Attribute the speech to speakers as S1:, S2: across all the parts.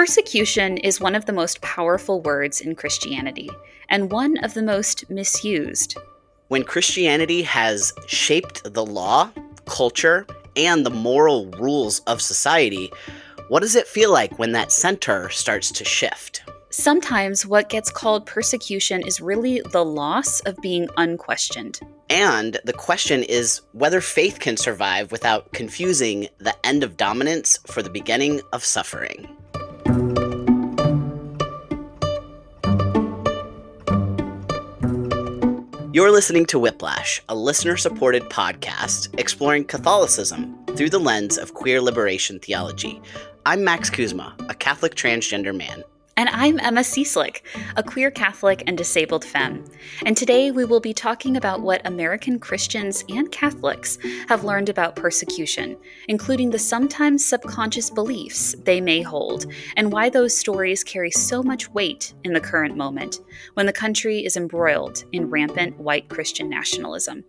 S1: Persecution is one of the most powerful words in Christianity, and one of the most misused.
S2: When Christianity has shaped the law, culture, and the moral rules of society, what does it feel like when that center starts to shift?
S1: Sometimes what gets called persecution is really the loss of being unquestioned.
S2: And the question is whether faith can survive without confusing the end of dominance for the beginning of suffering. You're listening to Whiplash, a listener-supported podcast exploring Catholicism through the lens of queer liberation theology. I'm Max Kuzma, a Catholic transgender man.
S1: And I'm Emma Cieslik, a queer Catholic and disabled femme. And today we will be talking about what American Christians and Catholics have learned about persecution, including the sometimes subconscious beliefs they may hold, and why those stories carry so much weight in the current moment, when the country is embroiled in rampant white Christian nationalism.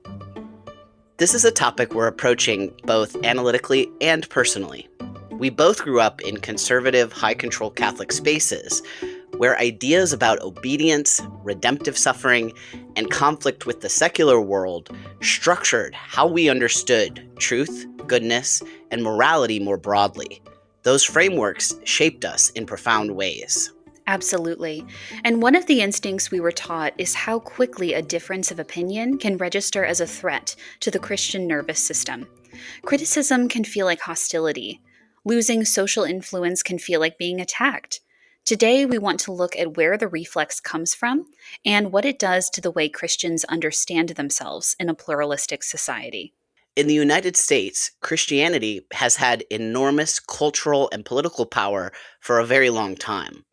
S2: This is a topic we're approaching both analytically and personally. We both grew up in conservative, high-control Catholic spaces where ideas about obedience, redemptive suffering, and conflict with the secular world structured how we understood truth, goodness, and morality more broadly. Those frameworks shaped us in profound ways.
S1: Absolutely. And one of the instincts we were taught is how quickly a difference of opinion can register as a threat to the Christian nervous system. Criticism can feel like hostility. Losing social influence can feel like being attacked. Today, we want to look at where the reflex comes from and what it does to the way Christians understand themselves in a pluralistic society.
S2: In the United States, Christianity has had enormous cultural and political power for a very long time.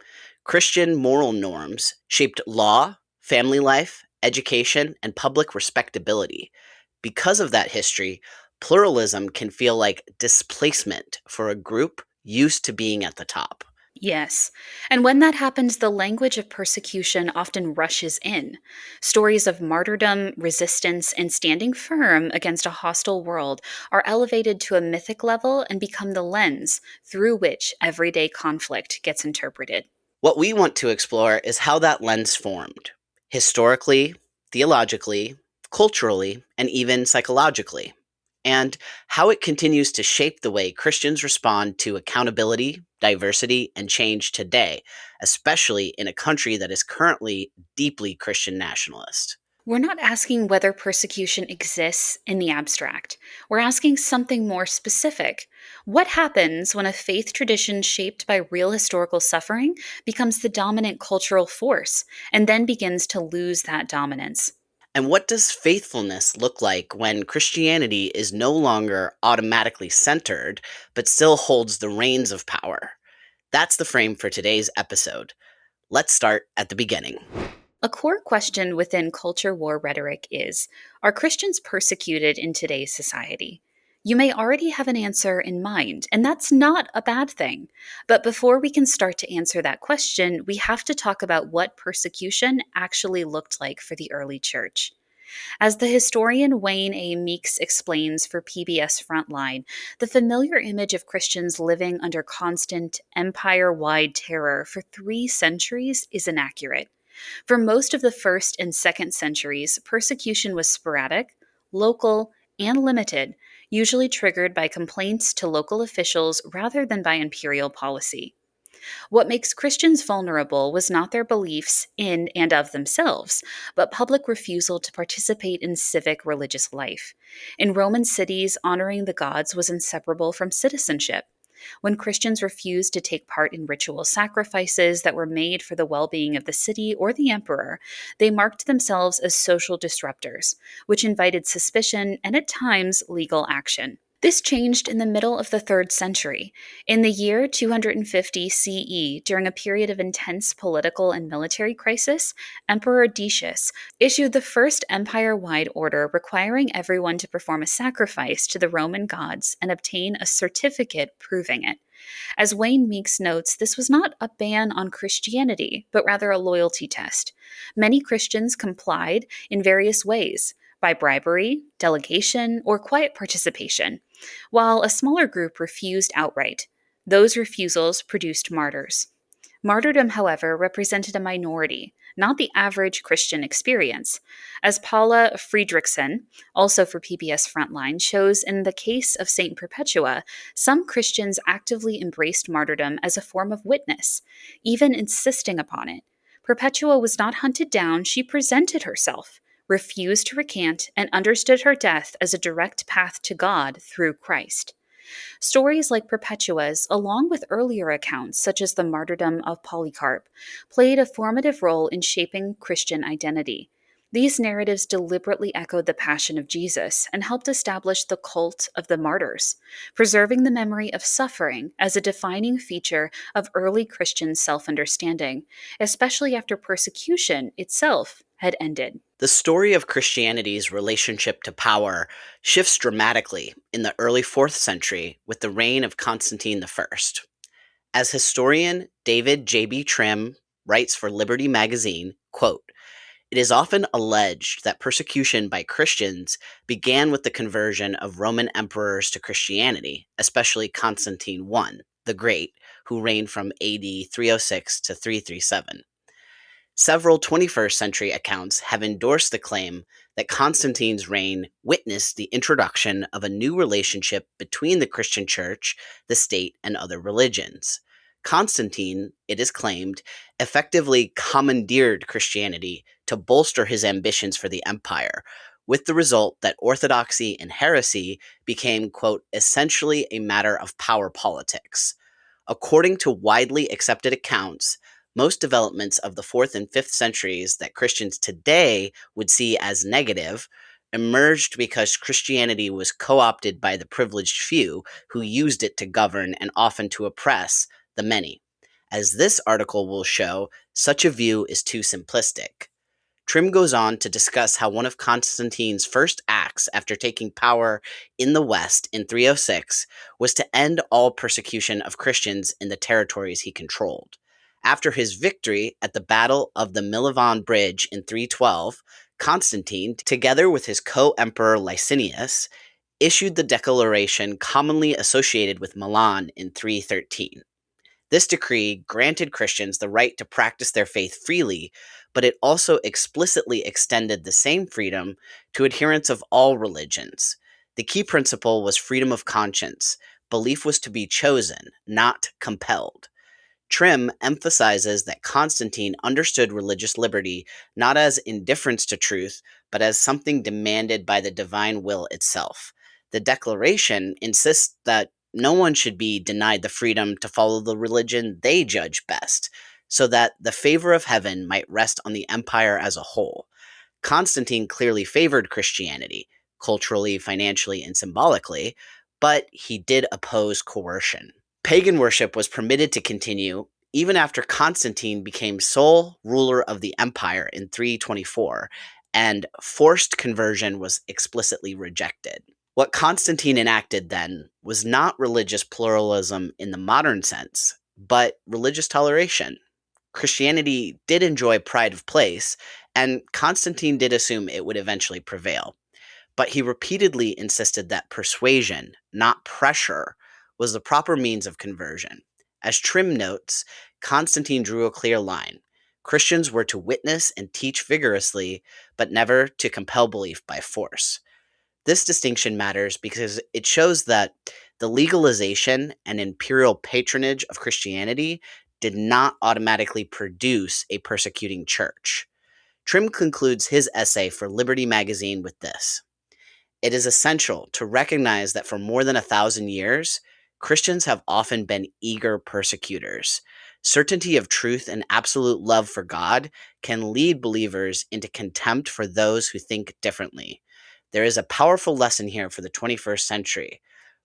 S2: Christian moral norms shaped law, family life, education, and public respectability. Because of that history, pluralism can feel like displacement for a group used to being at the top.
S1: Yes. And when that happens, the language of persecution often rushes in. Stories of martyrdom, resistance, and standing firm against a hostile world are elevated to a mythic level and become the lens through which everyday conflict gets interpreted.
S2: What we want to explore is how that lens formed, historically, theologically, culturally, and even psychologically, and how it continues to shape the way Christians respond to accountability, diversity, and change today, especially in a country that is currently deeply Christian nationalist.
S1: We're not asking whether persecution exists in the abstract. We're asking something more specific. What happens when a faith tradition shaped by real historical suffering becomes the dominant cultural force and then begins to lose that dominance?
S2: And what does faithfulness look like when Christianity is no longer automatically centered, but still holds the reins of power? That's the frame for today's episode. Let's start at the beginning.
S1: A core question within culture war rhetoric is, are Christians persecuted in today's society? You may already have an answer in mind, and that's not a bad thing. But before we can start to answer that question, we have to talk about what persecution actually looked like for the early church. As the historian Wayne A. Meeks explains for PBS Frontline, the familiar image of Christians living under constant, empire-wide terror for 3 centuries is inaccurate. For most of the 1st and 2nd centuries, persecution was sporadic, local, and limited, usually triggered by complaints to local officials rather than by imperial policy. What makes Christians vulnerable was not their beliefs in and of themselves, but public refusal to participate in civic religious life. In Roman cities, honoring the gods was inseparable from citizenship. When Christians refused to take part in ritual sacrifices that were made for the well-being of the city or the emperor, they marked themselves as social disruptors, which invited suspicion and at times legal action. This changed in the middle of the 3rd century. In the year 250 CE, during a period of intense political and military crisis, Emperor Decius issued the first empire-wide order requiring everyone to perform a sacrifice to the Roman gods and obtain a certificate proving it. As Wayne Meeks notes, this was not a ban on Christianity, but rather a loyalty test. Many Christians complied in various ways, by bribery, delegation, or quiet participation, while a smaller group refused outright. Those refusals produced martyrs. Martyrdom, however, represented a minority, not the average Christian experience. As Paula Friedrichsen, also for PBS Frontline, shows in the case of St. Perpetua, some Christians actively embraced martyrdom as a form of witness, even insisting upon it. Perpetua was not hunted down, she presented herself, refused to recant, and understood her death as a direct path to God through Christ. Stories like Perpetua's, along with earlier accounts such as the martyrdom of Polycarp, played a formative role in shaping Christian identity. These narratives deliberately echoed the passion of Jesus and helped establish the cult of the martyrs, preserving the memory of suffering as a defining feature of early Christian self understanding, especially after persecution itself had ended.
S2: The story of Christianity's relationship to power shifts dramatically in the early 4th century with the reign of Constantine I. As historian David J.B. Trim writes for Liberty magazine, quote, "It is often alleged that persecution by Christians began with the conversion of Roman emperors to Christianity, especially Constantine I, the Great, who reigned from AD 306 to 337. Several 21st century accounts have endorsed the claim that Constantine's reign witnessed the introduction of a new relationship between the Christian Church, the state, and other religions. Constantine, it is claimed, effectively commandeered Christianity to bolster his ambitions for the empire, with the result that orthodoxy and heresy became, quote, essentially a matter of power politics. According to widely accepted accounts, most developments of the 4th and 5th centuries that Christians today would see as negative emerged because Christianity was co opted by the privileged few who used it to govern and often to oppress the many. As this article will show, such a view is too simplistic. Trim goes on to discuss how one of Constantine's first acts after taking power in the West in 306 was to end all persecution of Christians in the territories he controlled. After his victory at the Battle of the Milavon Bridge in 312, Constantine, together with his co-emperor Licinius, issued the declaration commonly associated with Milan in 313. This decree granted Christians the right to practice their faith freely, but it also explicitly extended the same freedom to adherents of all religions. The key principle was freedom of conscience. Belief was to be chosen, not compelled. Trim emphasizes that Constantine understood religious liberty not as indifference to truth, but as something demanded by the divine will itself. The declaration insists that no one should be denied the freedom to follow the religion they judge best, so that the favor of heaven might rest on the empire as a whole. Constantine clearly favored Christianity, culturally, financially, and symbolically, but he did oppose coercion. Pagan worship was permitted to continue even after Constantine became sole ruler of the empire in 324, and forced conversion was explicitly rejected. What Constantine enacted then was not religious pluralism in the modern sense, but religious toleration. Christianity did enjoy pride of place, and Constantine did assume it would eventually prevail. But he repeatedly insisted that persuasion, not pressure, was the proper means of conversion. As Trim notes, Constantine drew a clear line. Christians were to witness and teach vigorously, but never to compel belief by force. This distinction matters because it shows that the legalization and imperial patronage of Christianity did not automatically produce a persecuting church. Trim concludes his essay for Liberty magazine with this: "It is essential to recognize that for more than 1,000 years, Christians have often been eager persecutors. Certainty of truth and absolute love for God can lead believers into contempt for those who think differently. There is a powerful lesson here for the 21st century.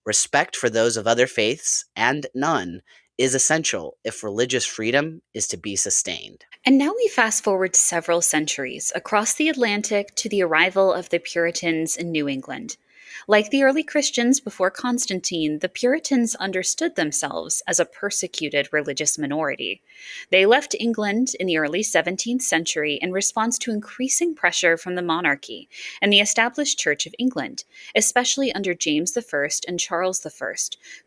S2: Respect for those of other faiths, and none, is essential if religious freedom is to be sustained."
S1: And now we fast forward several centuries across the Atlantic to the arrival of the Puritans in New England. Like the early Christians before Constantine, the Puritans understood themselves as a persecuted religious minority. They left England in the early 17th century in response to increasing pressure from the monarchy and the established Church of England, especially under James I and Charles I,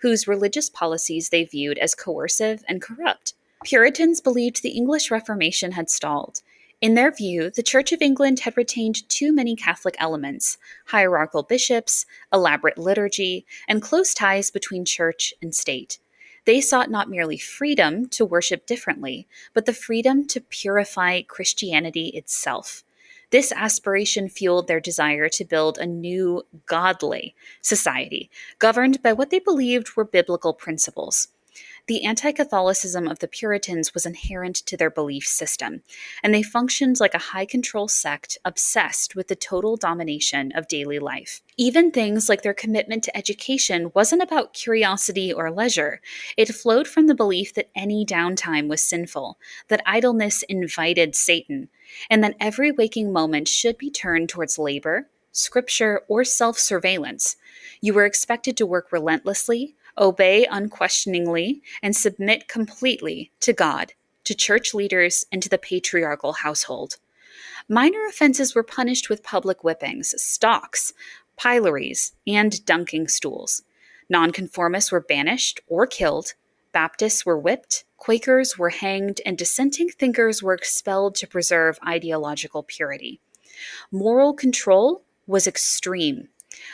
S1: whose religious policies they viewed as coercive and corrupt. Puritans believed the English Reformation had stalled. In their view, the Church of England had retained too many Catholic elements: hierarchical bishops, elaborate liturgy, and close ties between church and state. They sought not merely freedom to worship differently, but the freedom to purify Christianity itself. This aspiration fueled their desire to build a new, godly society, governed by what they believed were biblical principles. The anti Catholicism of the Puritans was inherent to their belief system, and they functioned like a high control sect obsessed with the total domination of daily life. Even things like their commitment to education wasn't about curiosity or leisure. It flowed from the belief that any downtime was sinful, that idleness invited Satan, and that every waking moment should be turned towards labor, scripture, or self surveillance. You were expected to work relentlessly, obey unquestioningly, and submit completely to God, to church leaders, and to the patriarchal household. Minor offenses were punished with public whippings, stocks, pillories, and dunking stools. Nonconformists were banished or killed. Baptists were whipped, Quakers were hanged, and dissenting thinkers were expelled to preserve ideological purity. Moral control was extreme.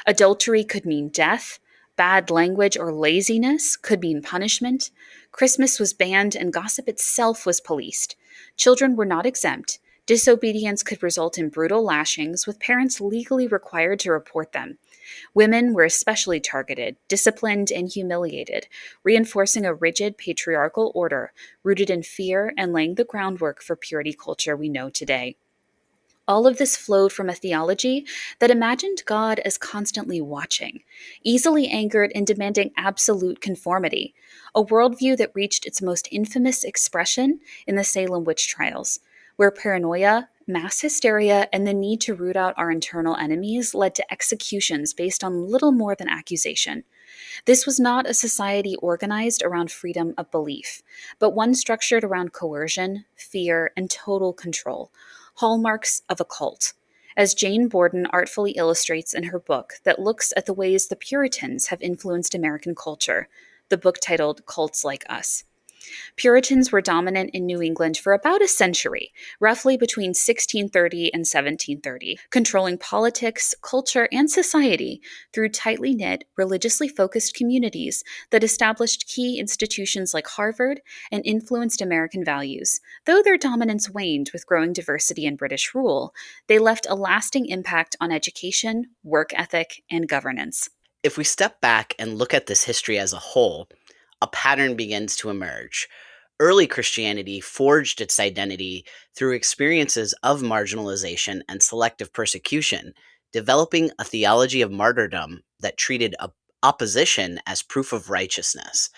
S1: Adultery could mean death. Bad language or laziness could mean punishment. Christmas was banned and gossip itself was policed. Children were not exempt. Disobedience could result in brutal lashings, with parents legally required to report them. Women were especially targeted, disciplined, and humiliated, reinforcing a rigid patriarchal order rooted in fear and laying the groundwork for purity culture we know today. All of this flowed from a theology that imagined God as constantly watching, easily angered and demanding absolute conformity, a worldview that reached its most infamous expression in the Salem witch trials, where paranoia, mass hysteria, and the need to root out our internal enemies led to executions based on little more than accusation. This was not a society organized around freedom of belief, but one structured around coercion, fear, and total control, hallmarks of a cult, as Jane Borden artfully illustrates in her book that looks at the ways the Puritans have influenced American culture, the book titled Cults Like Us. Puritans were dominant in New England for about a century, roughly between 1630 and 1730, controlling politics, culture, and society through tightly knit, religiously focused communities that established key institutions like Harvard and influenced American values. Though their dominance waned with growing diversity in British rule, they left a lasting impact on education, work ethic, and governance.
S2: If we step back and look at this history as a whole, a pattern begins to emerge. Early Christianity forged its identity through experiences of marginalization and selective persecution, developing a theology of martyrdom that treated opposition as proof of righteousness.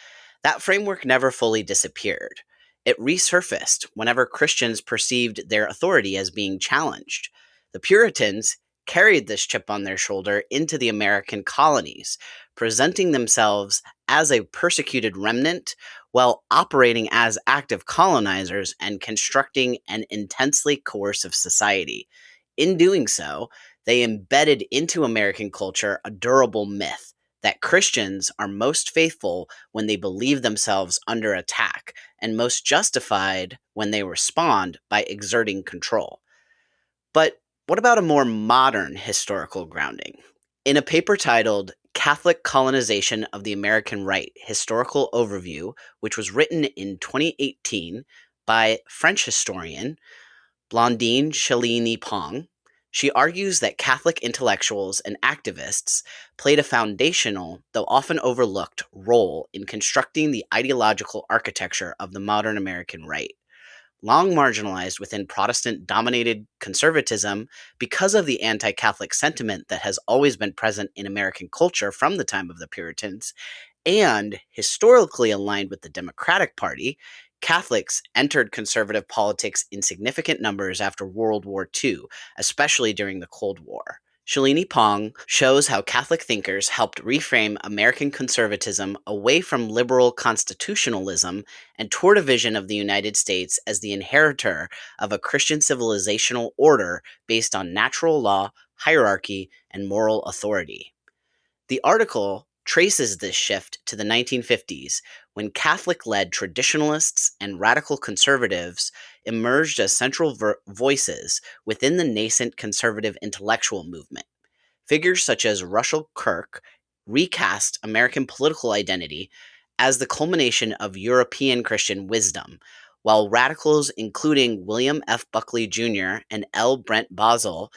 S2: That framework never fully disappeared. It resurfaced whenever Christians perceived their authority as being challenged. The Puritans carried this chip on their shoulder into the American colonies, presenting themselves as a persecuted remnant while operating as active colonizers and constructing an intensely coercive society. In doing so, they embedded into American culture a durable myth that Christians are most faithful when they believe themselves under attack and most justified when they respond by exerting control. But what about a more modern historical grounding? In a paper titled Catholic Colonization of the American Right Historical Overview, which was written in 2018 by French historian Blandine Chalini-Pong, she argues that Catholic intellectuals and activists played a foundational, though often overlooked, role in constructing the ideological architecture of the modern American right. Long marginalized within Protestant dominated conservatism because of the anti Catholic sentiment that has always been present in American culture from the time of the Puritans, and historically aligned with the Democratic Party, Catholics entered conservative politics in significant numbers after World War II, especially during the Cold War. Shalini Pong shows how Catholic thinkers helped reframe American conservatism away from liberal constitutionalism and toward a vision of the United States as the inheritor of a Christian civilizational order based on natural law, hierarchy, and moral authority. The article traces this shift to the 1950s when Catholic led traditionalists and radical conservatives emerged as central voices within the nascent conservative intellectual movement. Figures such as Russell Kirk recast American political identity as the culmination of European Christian wisdom, while radicals including William F. Buckley Jr. and L. Brent Bozell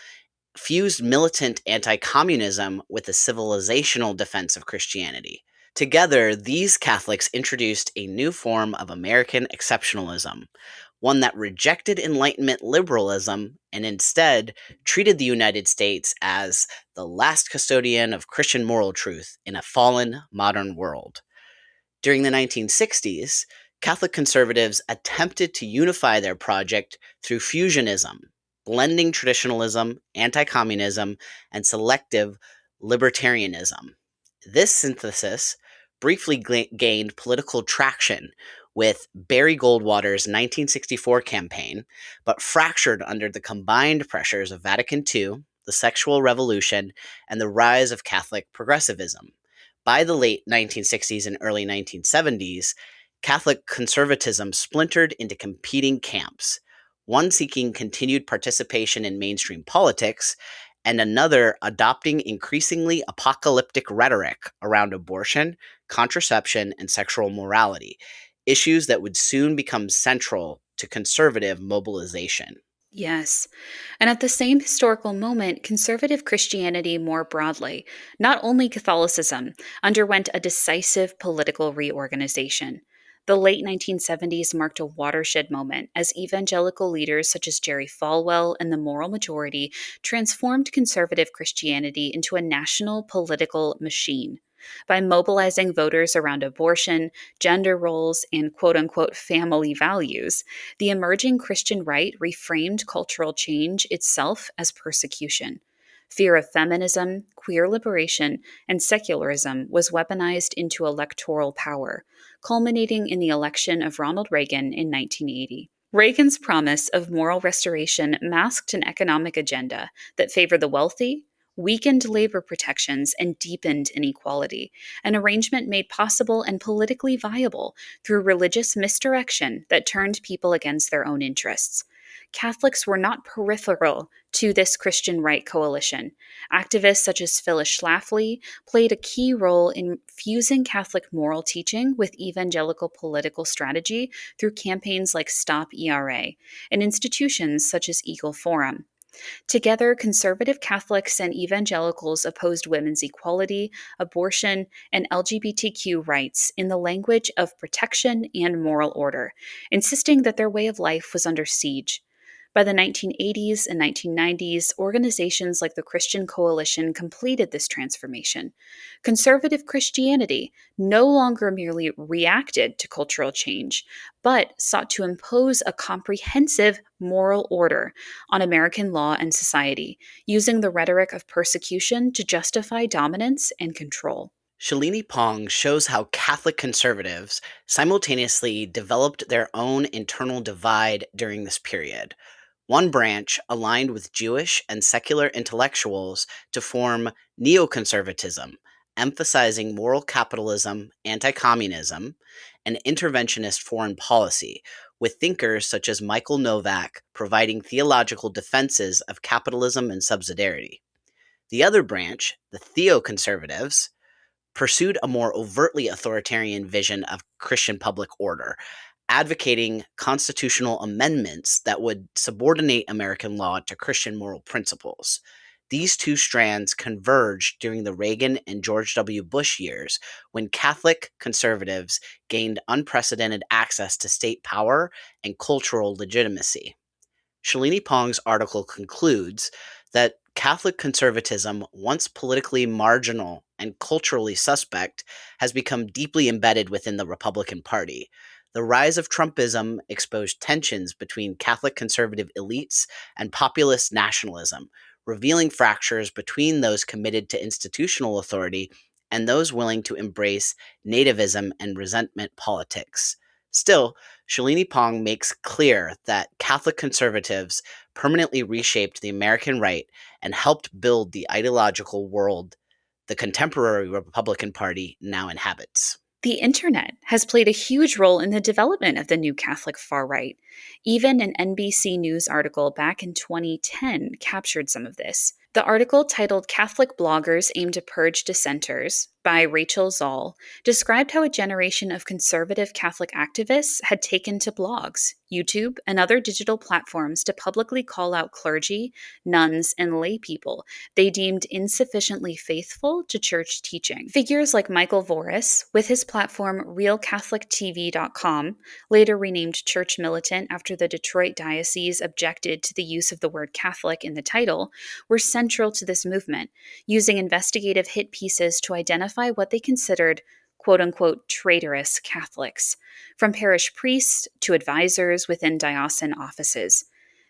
S2: fused militant anti communism with a civilizational defense of Christianity. Together, these Catholics introduced a new form of American exceptionalism, one that rejected Enlightenment liberalism and instead treated the United States as the last custodian of Christian moral truth in a fallen modern world. During the 1960s, Catholic conservatives attempted to unify their project through fusionism, blending traditionalism, anti communism, and selective libertarianism. This synthesis briefly gained political traction with Barry Goldwater's 1964 campaign, but fractured under the combined pressures of Vatican II, the sexual revolution, and the rise of Catholic progressivism. By the late 1960s and early 1970s, Catholic conservatism splintered into competing camps, one seeking continued participation in mainstream politics, and another adopting increasingly apocalyptic rhetoric around abortion, contraception, and sexual morality, issues that would soon become central to conservative mobilization.
S1: Yes. And at the same historical moment, conservative Christianity more broadly, not only Catholicism, underwent a decisive political reorganization. The late 1970s marked a watershed moment as evangelical leaders such as Jerry Falwell and the Moral Majority transformed conservative Christianity into a national political machine. By mobilizing voters around abortion, gender roles, and quote unquote family values, the emerging Christian right reframed cultural change itself as persecution. Fear of feminism, queer liberation, and secularism was weaponized into electoral power, culminating in the election of Ronald Reagan in 1980. Reagan's promise of moral restoration masked an economic agenda that favored the wealthy, weakened labor protections, and deepened inequality, an arrangement made possible and politically viable through religious misdirection that turned people against their own interests. Catholics were not peripheral to this Christian right coalition. Activists such as Phyllis Schlafly played a key role in fusing Catholic moral teaching with evangelical political strategy through campaigns like Stop ERA and institutions such as Eagle Forum. Together, conservative Catholics and evangelicals opposed women's equality, abortion, and LGBTQ rights in the language of protection and moral order, insisting that their way of life was under siege. By the 1980s and 1990s, organizations like the Christian Coalition completed this transformation. Conservative Christianity no longer merely reacted to cultural change, but sought to impose a comprehensive moral order on American law and society, using the rhetoric of persecution to justify dominance and control.
S2: Shalini Pong shows how Catholic conservatives simultaneously developed their own internal divide during this period. One branch aligned with Jewish and secular intellectuals to form neoconservatism, emphasizing moral capitalism, anti communism, and interventionist foreign policy, with thinkers such as Michael Novak providing theological defenses of capitalism and subsidiarity. The other branch, the theoconservatives, pursued a more overtly authoritarian vision of Christian public order, advocating constitutional amendments that would subordinate American law to Christian moral principles. These two strands converged during the Reagan and George W. Bush years when Catholic conservatives gained unprecedented access to state power and cultural legitimacy. Shalini Pong's article concludes that Catholic conservatism, once politically marginal and culturally suspect, has become deeply embedded within the Republican Party. The rise of Trumpism exposed tensions between Catholic conservative elites and populist nationalism, revealing fractures between those committed to institutional authority and those willing to embrace nativism and resentment politics. Still, Shalini Pong makes clear that Catholic conservatives permanently reshaped the American right and helped build the ideological world the contemporary Republican Party now inhabits.
S1: The internet has played a huge role in the development of the new Catholic far right. Even an NBC News article back in 2010 captured some of this. The article, titled Catholic Bloggers Aim to Purge Dissenters by Rachel Zoll, described how a generation of conservative Catholic activists had taken to blogs, YouTube, and other digital platforms to publicly call out clergy, nuns, and lay people they deemed insufficiently faithful to church teaching. Figures like Michael Voris, with his platform RealCatholicTV.com, later renamed Church Militant after the Detroit Diocese objected to the use of the word Catholic in the title, were central to this movement, using investigative hit pieces to identify what they considered quote-unquote traitorous Catholics, from parish priests to advisors within diocesan offices.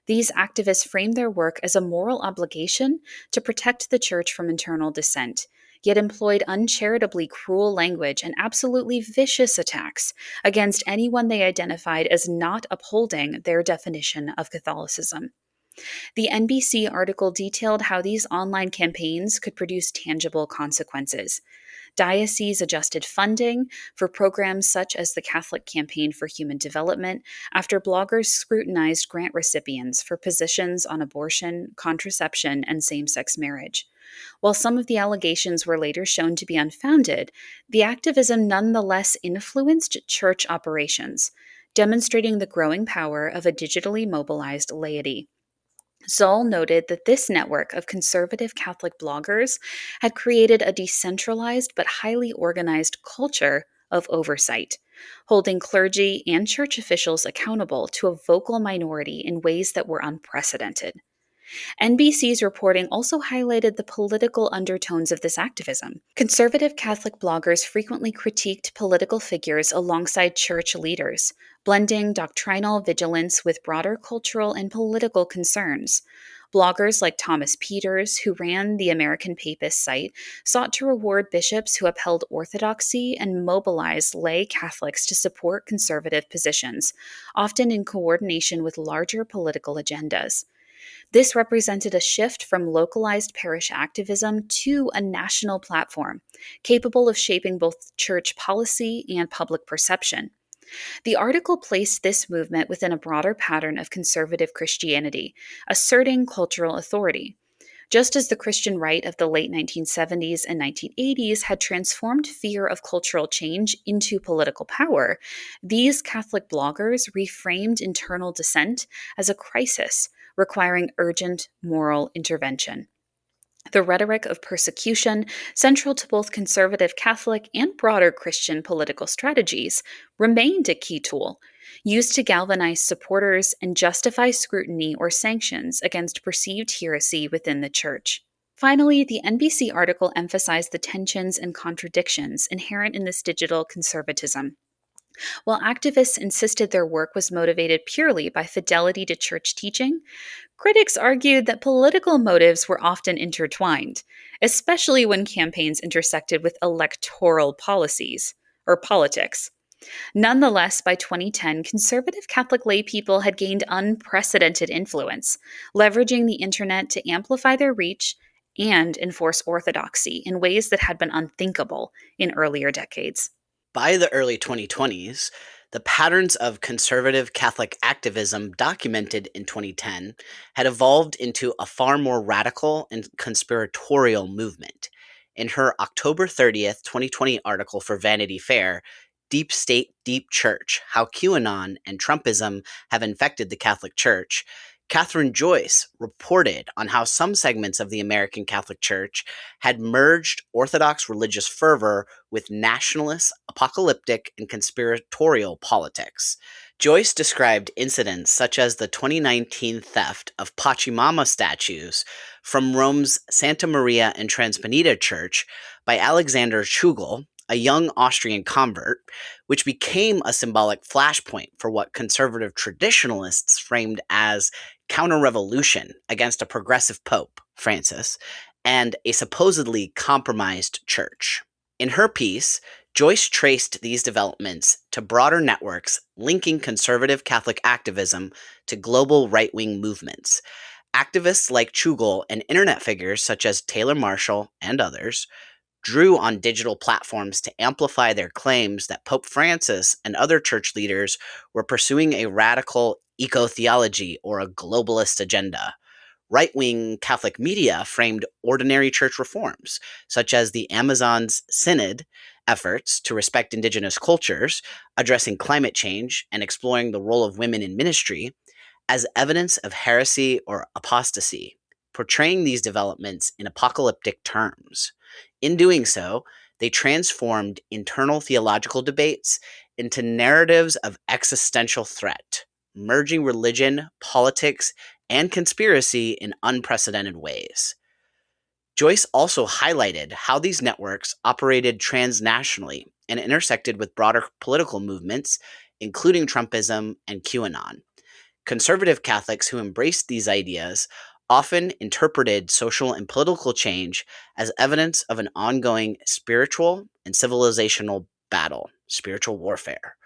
S1: These activists framed their work as a moral obligation to protect the church from internal dissent, yet employed uncharitably cruel language and absolutely vicious attacks against anyone they identified as not upholding their definition of Catholicism. The NBC article detailed how these online campaigns could produce tangible consequences. Dioceses adjusted funding for programs such as the Catholic Campaign for Human Development after bloggers scrutinized grant recipients for positions on abortion, contraception, and same sex marriage. While some of the allegations were later shown to be unfounded, the activism nonetheless influenced church operations, demonstrating the growing power of a digitally mobilized laity. Zoll noted that this network of conservative Catholic bloggers had created a decentralized but highly organized culture of oversight, holding clergy and church officials accountable to a vocal minority in ways that were unprecedented. NBC's reporting also highlighted the political undertones of this activism. Conservative Catholic bloggers frequently critiqued political figures alongside church leaders, blending doctrinal vigilance with broader cultural and political concerns. Bloggers like Thomas Peters, who ran the American Papist site, sought to reward bishops who upheld orthodoxy and mobilized lay Catholics to support conservative positions, often in coordination with larger political agendas. This represented a shift from localized parish activism to a national platform, capable of shaping both church policy and public perception. The article placed this movement within a broader pattern of conservative Christianity, asserting cultural authority. Just as the Christian right of the late 1970s and 1980s had transformed fear of cultural change into political power, these Catholic bloggers reframed internal dissent as a crisis requiring urgent moral intervention. The rhetoric of persecution, central to both conservative Catholic and broader Christian political strategies, remained a key tool, used to galvanize supporters and justify scrutiny or sanctions against perceived heresy within the Church. Finally, the NBC article emphasized the tensions and contradictions inherent in this digital conservatism. While activists insisted their work was motivated purely by fidelity to church teaching, critics argued that political motives were often intertwined, especially when campaigns intersected with electoral policies or politics. Nonetheless, by 2010, conservative Catholic laypeople had gained unprecedented influence, leveraging the internet to amplify their reach and enforce orthodoxy in ways that had been unthinkable in earlier decades.
S2: By the early 2020s, the patterns of conservative Catholic activism documented in 2010 had evolved into a far more radical and conspiratorial movement. In her October 30th, 2020 article for Vanity Fair, Deep State, Deep Church, How QAnon and Trumpism Have Infected the Catholic Church, Catherine Joyce reported on how some segments of the American Catholic Church had merged Orthodox religious fervor with nationalist, apocalyptic, and conspiratorial politics. Joyce described incidents such as the 2019 theft of Pachamama statues from Rome's Santa Maria and Transpenita Church by Alexander Chugel, a young Austrian convert, which became a symbolic flashpoint for what conservative traditionalists framed as counter revolution against a progressive pope, Francis, and a supposedly compromised church. In her piece, Joyce traced these developments to broader networks linking conservative Catholic activism to global right wing movements. Activists like Chugall and internet figures such as Taylor Marshall and others drew on digital platforms to amplify their claims that Pope Francis and other church leaders were pursuing a radical eco theology or a globalist agenda. Right wing Catholic media framed ordinary church reforms, such as the Amazon's Synod efforts to respect indigenous cultures, addressing climate change, and exploring the role of women in ministry, as evidence of heresy or apostasy, portraying these developments in apocalyptic terms. In doing so, they transformed internal theological debates into narratives of existential threat, merging religion, politics, and conspiracy in unprecedented ways. Joyce also highlighted how these networks operated transnationally and intersected with broader political movements, including Trumpism and QAnon. Conservative Catholics who embraced these ideas often interpreted social and political change as evidence of an ongoing spiritual and civilizational battle, spiritual warfare.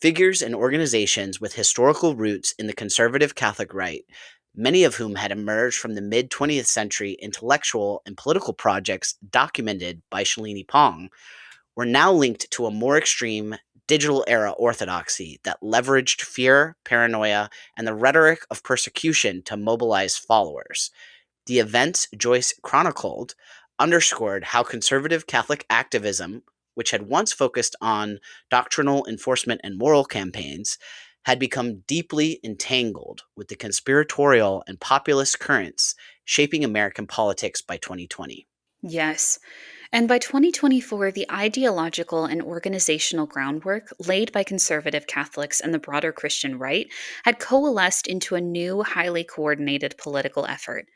S2: Figures and organizations with historical roots in the conservative Catholic right, many of whom had emerged from the mid 20th century intellectual and political projects documented by Shalini Pong, were now linked to a more extreme digital era orthodoxy that leveraged fear, paranoia, and the rhetoric of persecution to mobilize followers. The events Joyce chronicled underscored how conservative Catholic activism, which had once focused on doctrinal enforcement and moral campaigns, had become deeply entangled with the conspiratorial and populist currents shaping American politics by 2020.
S1: Yes. And by 2024, the ideological and organizational groundwork laid by conservative Catholics and the broader Christian right had coalesced into a new, highly coordinated political effort.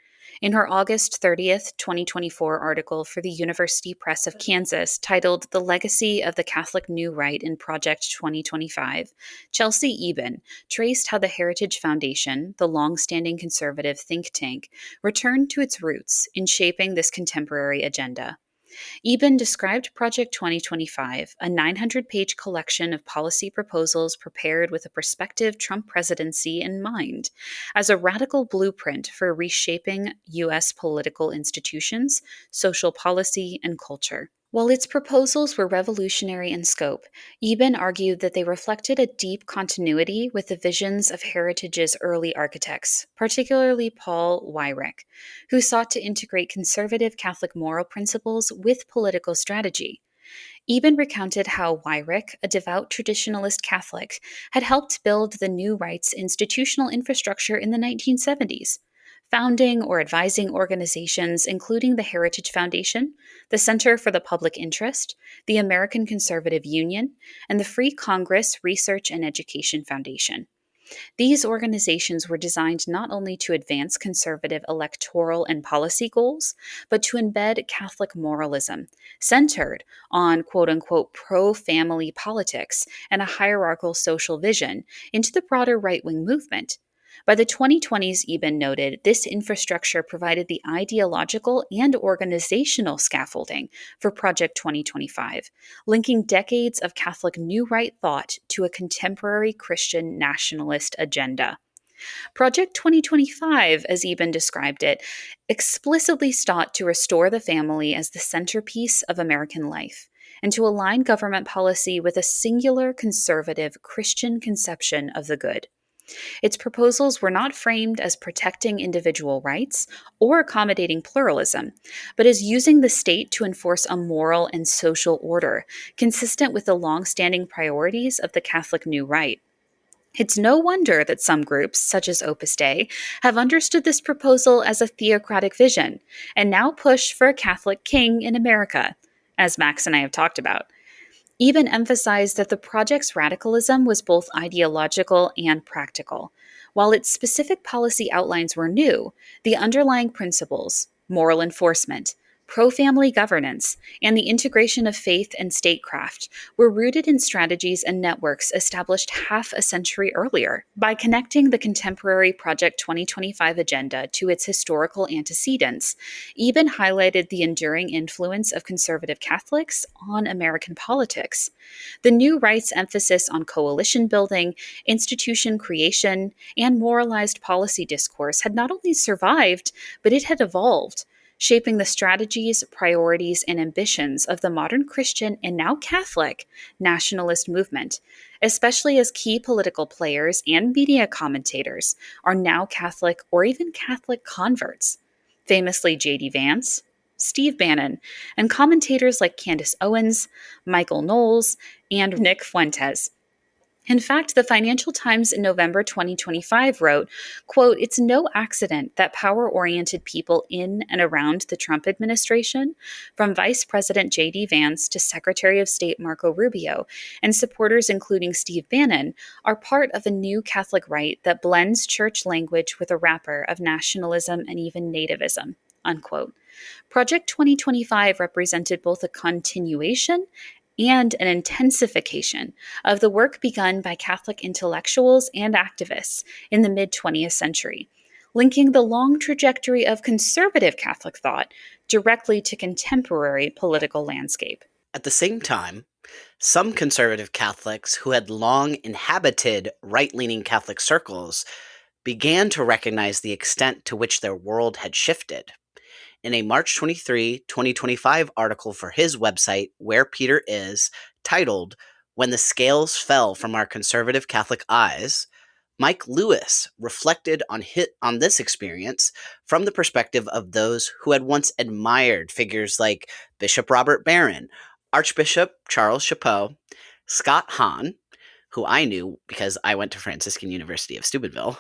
S1: In her August 30th, 2024 article for the University Press of Kansas titled The Legacy of the Catholic New Right in Project 2025, Chelsea Eben traced how the Heritage Foundation, the long-standing conservative think tank, returned to its roots in shaping this contemporary agenda. Eben described Project 2025, a 900-page collection of policy proposals prepared with a prospective Trump presidency in mind, as a radical blueprint for reshaping U.S. political institutions, social policy, and culture. While its proposals were revolutionary in scope, Eben argued that they reflected a deep continuity with the visions of Heritage's early architects, particularly Paul Weyrich, who sought to integrate conservative Catholic moral principles with political strategy. Eben recounted how Weyrich, a devout traditionalist Catholic, had helped build the New Right's institutional infrastructure in the 1970s, founding or advising organizations including the Heritage Foundation, the Center for the Public Interest, the American Conservative Union, and the Free Congress Research and Education Foundation. These organizations were designed not only to advance conservative electoral and policy goals, but to embed Catholic moralism, centered on quote unquote pro family politics and a hierarchical social vision, into the broader right wing movement. By the 2020s, Eben noted, this infrastructure provided the ideological and organizational scaffolding for Project 2025, linking decades of Catholic New Right thought to a contemporary Christian nationalist agenda. Project 2025, as Eben described it, explicitly sought to restore the family as the centerpiece of American life and to align government policy with a singular conservative Christian conception of the good. Its proposals were not framed as protecting individual rights or accommodating pluralism, but as using the state to enforce a moral and social order consistent with the long-standing priorities of the Catholic New Right. It's no wonder that some groups, such as Opus Dei, have understood this proposal as a theocratic vision and now push for a Catholic king in America, as Max and I have talked about. Eben emphasized that the project's radicalism was both ideological and practical. While its specific policy outlines were new, the underlying principles, moral enforcement, Pro family governance and the integration of faith and statecraft were rooted in strategies and networks established half a century earlier. By connecting the contemporary Project 2025 agenda to its historical antecedents, Eben highlighted the enduring influence of conservative Catholics on American politics. The new right's emphasis on coalition building, institution creation, and moralized policy discourse had not only survived, but it had evolved, shaping the strategies, priorities, and ambitions of the modern Christian and now Catholic nationalist movement, especially as key political players and media commentators are now Catholic or even Catholic converts. Famously, J.D. Vance, Steve Bannon, and commentators like Candace Owens, Michael Knowles, and Nick Fuentes. In fact, the Financial Times in November 2025 wrote, quote, "It's no accident that power-oriented people in and around the Trump administration, from Vice President J.D. Vance to Secretary of State Marco Rubio, and supporters including Steve Bannon, are part of a new Catholic right that blends church language with a wrapper of nationalism and even nativism." Unquote. Project 2025 represented both a continuation and an intensification of the work begun by Catholic intellectuals and activists in the mid 20th century, linking the long trajectory of conservative Catholic thought directly to contemporary political landscape.
S2: At the same time, some conservative Catholics who had long inhabited right-leaning Catholic circles began to recognize the extent to which their world had shifted. In a March 23, 2025 article for his website, Where Peter Is, titled, "When the Scales Fell from Our Conservative Catholic Eyes," Mike Lewis reflected on this experience from the perspective of those who had once admired figures like Bishop Robert Barron, Archbishop Charles Chaput, Scott Hahn, who I knew because I went to Franciscan University of Steubenville,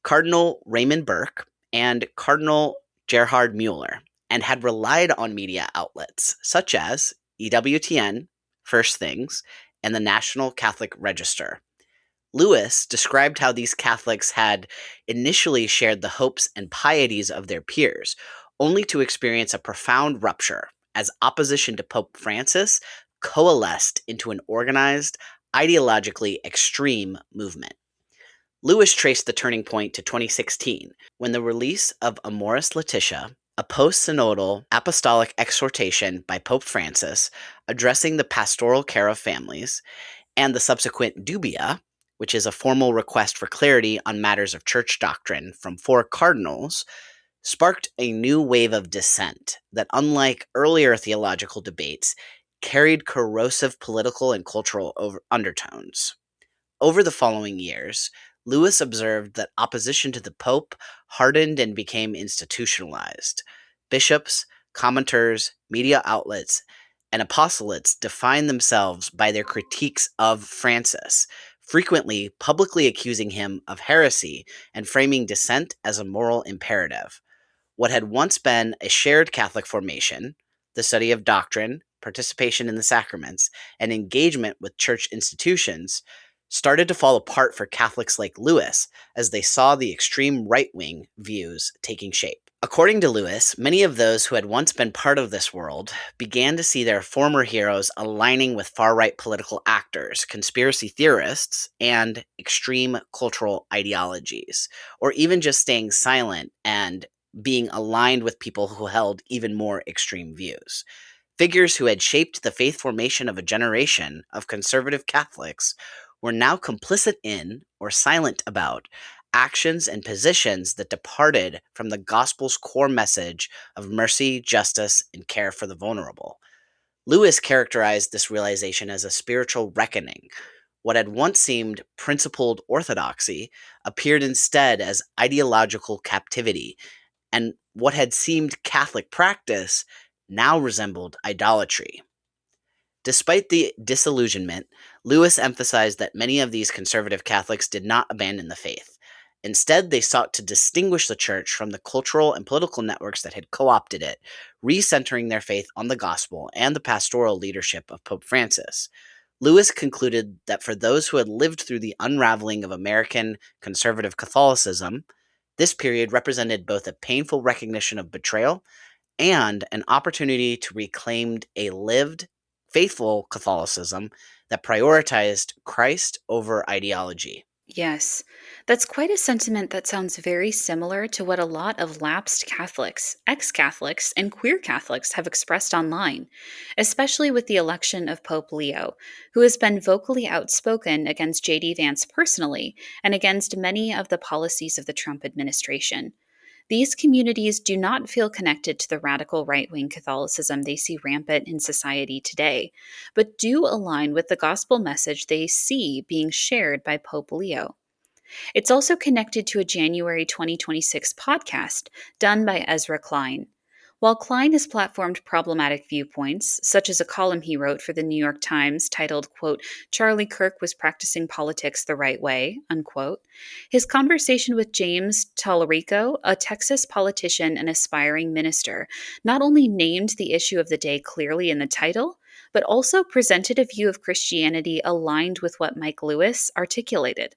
S2: Cardinal Raymond Burke, and Cardinal Gerhard Mueller, and had relied on media outlets such as EWTN, First Things, and the National Catholic Register. Lewis described how these Catholics had initially shared the hopes and pieties of their peers, only to experience a profound rupture as opposition to Pope Francis coalesced into an organized, ideologically extreme movement. Lewis traced the turning point to 2016, when the release of Amoris Laetitia, a post-synodal apostolic exhortation by Pope Francis addressing the pastoral care of families, and the subsequent Dubia, which is a formal request for clarity on matters of church doctrine from 4 cardinals, sparked a new wave of dissent that, unlike earlier theological debates, carried corrosive political and cultural undertones. Over the following years, Lewis observed that opposition to the Pope hardened and became institutionalized. Bishops, commenters, media outlets, and apostolates defined themselves by their critiques of Francis, frequently publicly accusing him of heresy and framing dissent as a moral imperative. What had once been a shared Catholic formation, the study of doctrine, participation in the sacraments, and engagement with church institutions, started to fall apart for Catholics like Lewis as they saw the extreme right-wing views taking shape. According to Lewis, many of those who had once been part of this world began to see their former heroes aligning with far-right political actors, conspiracy theorists, and extreme cultural ideologies, or even just staying silent and being aligned with people who held even more extreme views. Figures who had shaped the faith formation of a generation of conservative Catholics were now complicit in, or silent about, actions and positions that departed from the gospel's core message of mercy, justice, and care for the vulnerable. Lewis characterized this realization as a spiritual reckoning. What had once seemed principled orthodoxy appeared instead as ideological captivity, and what had seemed Catholic practice now resembled idolatry. Despite the disillusionment, Lewis emphasized that many of these conservative Catholics did not abandon the faith. Instead, they sought to distinguish the church from the cultural and political networks that had co-opted it, recentering their faith on the gospel and the pastoral leadership of Pope Francis. Lewis concluded that for those who had lived through the unraveling of American conservative Catholicism, this period represented both a painful recognition of betrayal and an opportunity to reclaim a lived, faithful Catholicism that prioritized Christ over ideology.
S1: Yes, that's quite a sentiment that sounds very similar to what a lot of lapsed Catholics, ex Catholics, and queer Catholics have expressed online, especially with the election of Pope Leo, who has been vocally outspoken against J.D. Vance personally and against many of the policies of the Trump administration. These communities do not feel connected to the radical right wing Catholicism they see rampant in society today, but do align with the gospel message they see being shared by Pope Leo. It's also connected to a January 2026 podcast done by Ezra Klein. While Klein has platformed problematic viewpoints, such as a column he wrote for the New York Times titled, quote, Charlie Kirk was practicing politics the right way, unquote, his conversation with James Tallarico, a Texas politician and aspiring minister, not only named the issue of the day clearly in the title, but also presented a view of Christianity aligned with what Mike Lewis articulated.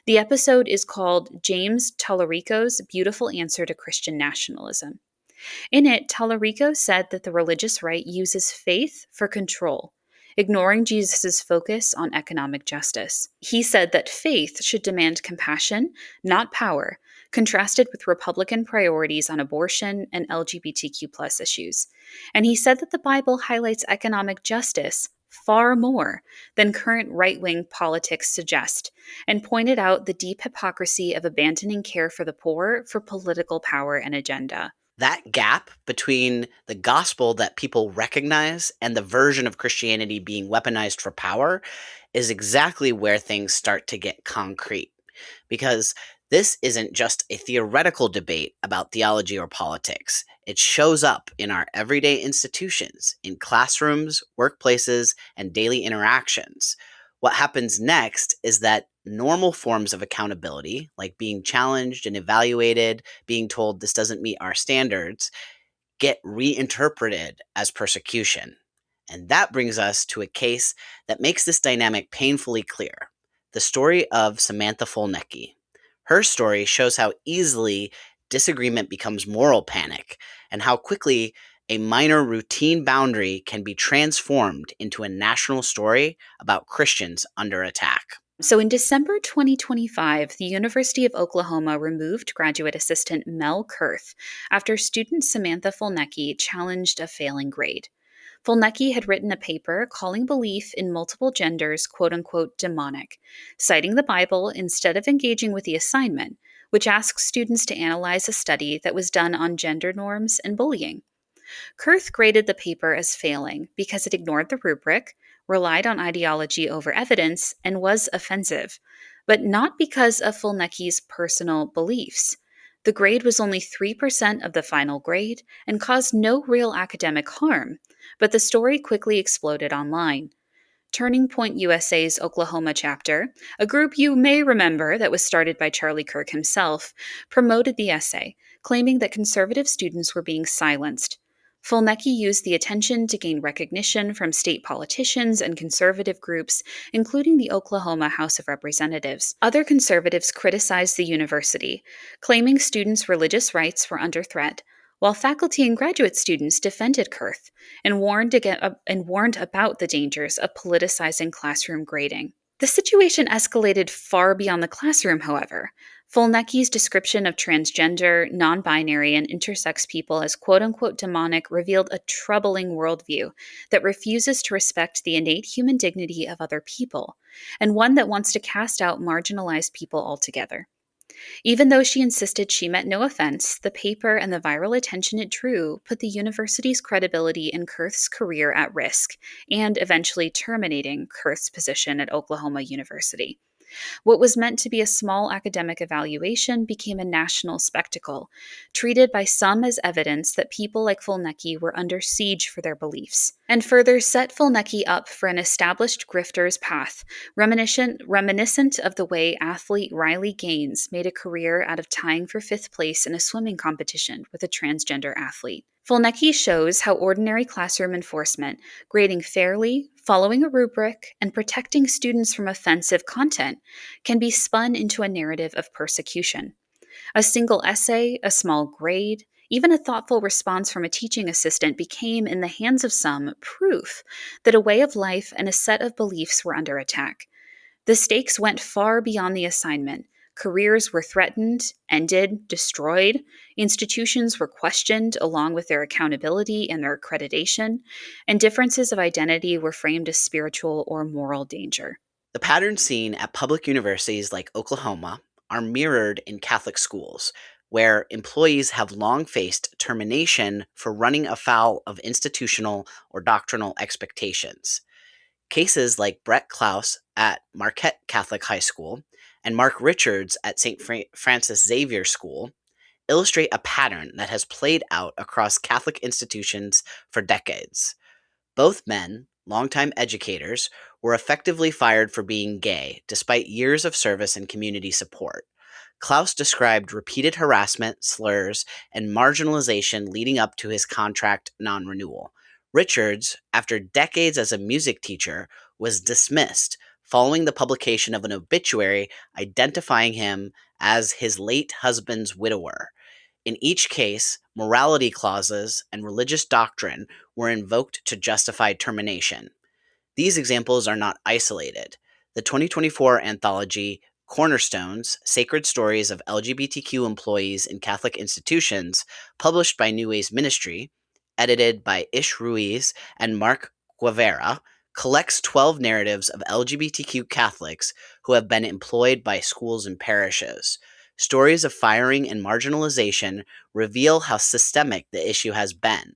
S1: The episode is called James Tallarico's Beautiful Answer to Christian Nationalism. In it, Tallarico said that the religious right uses faith for control, ignoring Jesus' focus on economic justice. He said that faith should demand compassion, not power, contrasted with Republican priorities on abortion and LGBTQ issues. And he said that the Bible highlights economic justice far more than current right wing politics suggest, and pointed out the deep hypocrisy of abandoning care for the poor for political power and agenda.
S2: That gap between the gospel that people recognize and the version of Christianity being weaponized for power is exactly where things start to get concrete. Because this isn't just a theoretical debate about theology or politics. It shows up in our everyday institutions, in classrooms, workplaces, and daily interactions. What happens next is that normal forms of accountability, like being challenged and evaluated, being told this doesn't meet our standards, get reinterpreted as persecution. And that brings us to a case that makes this dynamic painfully clear: the story of Samantha Folnecki. Her story shows how easily disagreement becomes moral panic, and how quickly a minor routine boundary can be transformed into a national story about Christians under attack.
S1: So in December 2025, the University of Oklahoma removed graduate assistant Mel Kurth after student Samantha Folnecki challenged a failing grade. Folnecki had written a paper calling belief in multiple genders quote unquote demonic, citing the Bible instead of engaging with the assignment, which asks students to analyze a study that was done on gender norms and bullying. Kurth graded the paper as failing because it ignored the rubric, relied on ideology over evidence, and was offensive, but not because of Folnecki's personal beliefs. The grade was only 3% of the final grade and caused no real academic harm, but the story quickly exploded online. Turning Point USA's Oklahoma chapter, a group you may remember that was started by Charlie Kirk himself, promoted the essay, claiming that conservative students were being silenced. Folnecki used the attention to gain recognition from state politicians and conservative groups, including the Oklahoma House of Representatives. Other conservatives criticized the university, claiming students' religious rights were under threat, while faculty and graduate students defended Kurth and warned about the dangers of politicizing classroom grading. The situation escalated far beyond the classroom, however. Folnecki's description of transgender, non binary, and intersex people as quote unquote demonic revealed a troubling worldview that refuses to respect the innate human dignity of other people, and one that wants to cast out marginalized people altogether. Even though she insisted she meant no offense, the paper and the viral attention it drew put the university's credibility in Kurth's career at risk, and eventually terminating Kurth's position at Oklahoma University. What was meant to be a small academic evaluation became a national spectacle, treated by some as evidence that people like Folnecki were under siege for their beliefs, and further set Folnecki up for an established grifter's path, reminiscent of the way athlete Riley Gaines made a career out of tying for fifth place in a swimming competition with a transgender athlete. Folnecki shows how ordinary classroom enforcement, grading fairly, following a rubric, and protecting students from offensive content can be spun into a narrative of persecution. A single essay, a small grade, Even a thoughtful response from a teaching assistant became, in the hands of some, proof that a way of life and a set of beliefs were under attack. The stakes went far beyond the assignment. Careers were threatened, ended, destroyed. Institutions were questioned along with their accountability and their accreditation, and differences of identity were framed as spiritual or moral danger.
S2: The patterns seen at public universities like Oklahoma are mirrored in Catholic schools, where employees have long faced termination for running afoul of institutional or doctrinal expectations. Cases like Brett Klaus at Marquette Catholic High School and Mark Richards at St. Francis Xavier School illustrate a pattern that has played out across Catholic institutions for decades. Both men, longtime educators, were effectively fired for being gay, despite years of service and community support. Klaus described repeated harassment, slurs, and marginalization leading up to his contract non renewal. Richards, after decades as a music teacher, was dismissed following the publication of an obituary identifying him as his late husband's widower. In each case, morality clauses and religious doctrine were invoked to justify termination. These examples are not isolated. The 2024 anthology Cornerstones: Sacred Stories of LGBTQ Employees in Catholic Institutions, published by New Ways Ministry, edited by Ish Ruiz and Mark Guevara, collects 12 narratives of LGBTQ Catholics who have been employed by schools and parishes. Stories of firing and marginalization reveal how systemic the issue has been.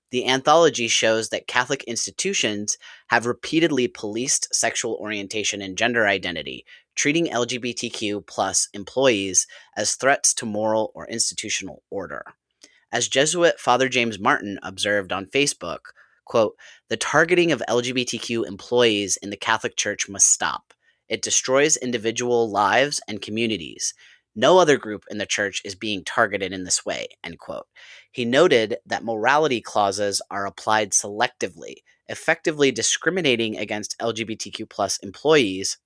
S2: The anthology shows that Catholic institutions have repeatedly policed sexual orientation and gender identity, treating LGBTQ plus employees as threats to moral or institutional order. As Jesuit Father James Martin observed on Facebook, quote, "The targeting of LGBTQ employees in the Catholic Church must stop. It destroys individual lives and communities. No other group in the church is being targeted in this way," end quote. He noted that morality clauses are applied selectively, effectively discriminating against LGBTQ plus employees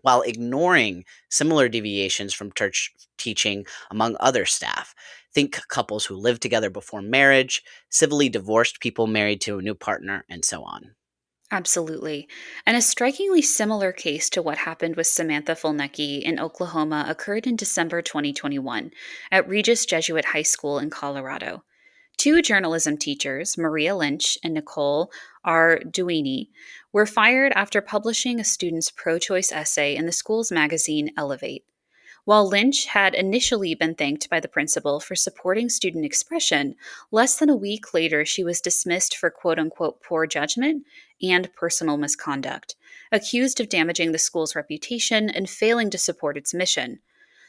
S2: while ignoring similar deviations from church teaching among other staff. Think couples who live together before marriage, civilly divorced people married to a new partner, and so on.
S1: Absolutely. And a strikingly similar case to what happened with Samantha Fulnecki in Oklahoma occurred in December 2021 at Regis Jesuit High School in Colorado. Two journalism teachers, Maria Lynch and Nicole R. Duini, were fired after publishing a student's pro choice essay in the school's magazine Elevate. While Lynch had initially been thanked by the principal for supporting student expression, less than a week later she was dismissed for quote unquote poor judgment and personal misconduct, accused of damaging the school's reputation and failing to support its mission.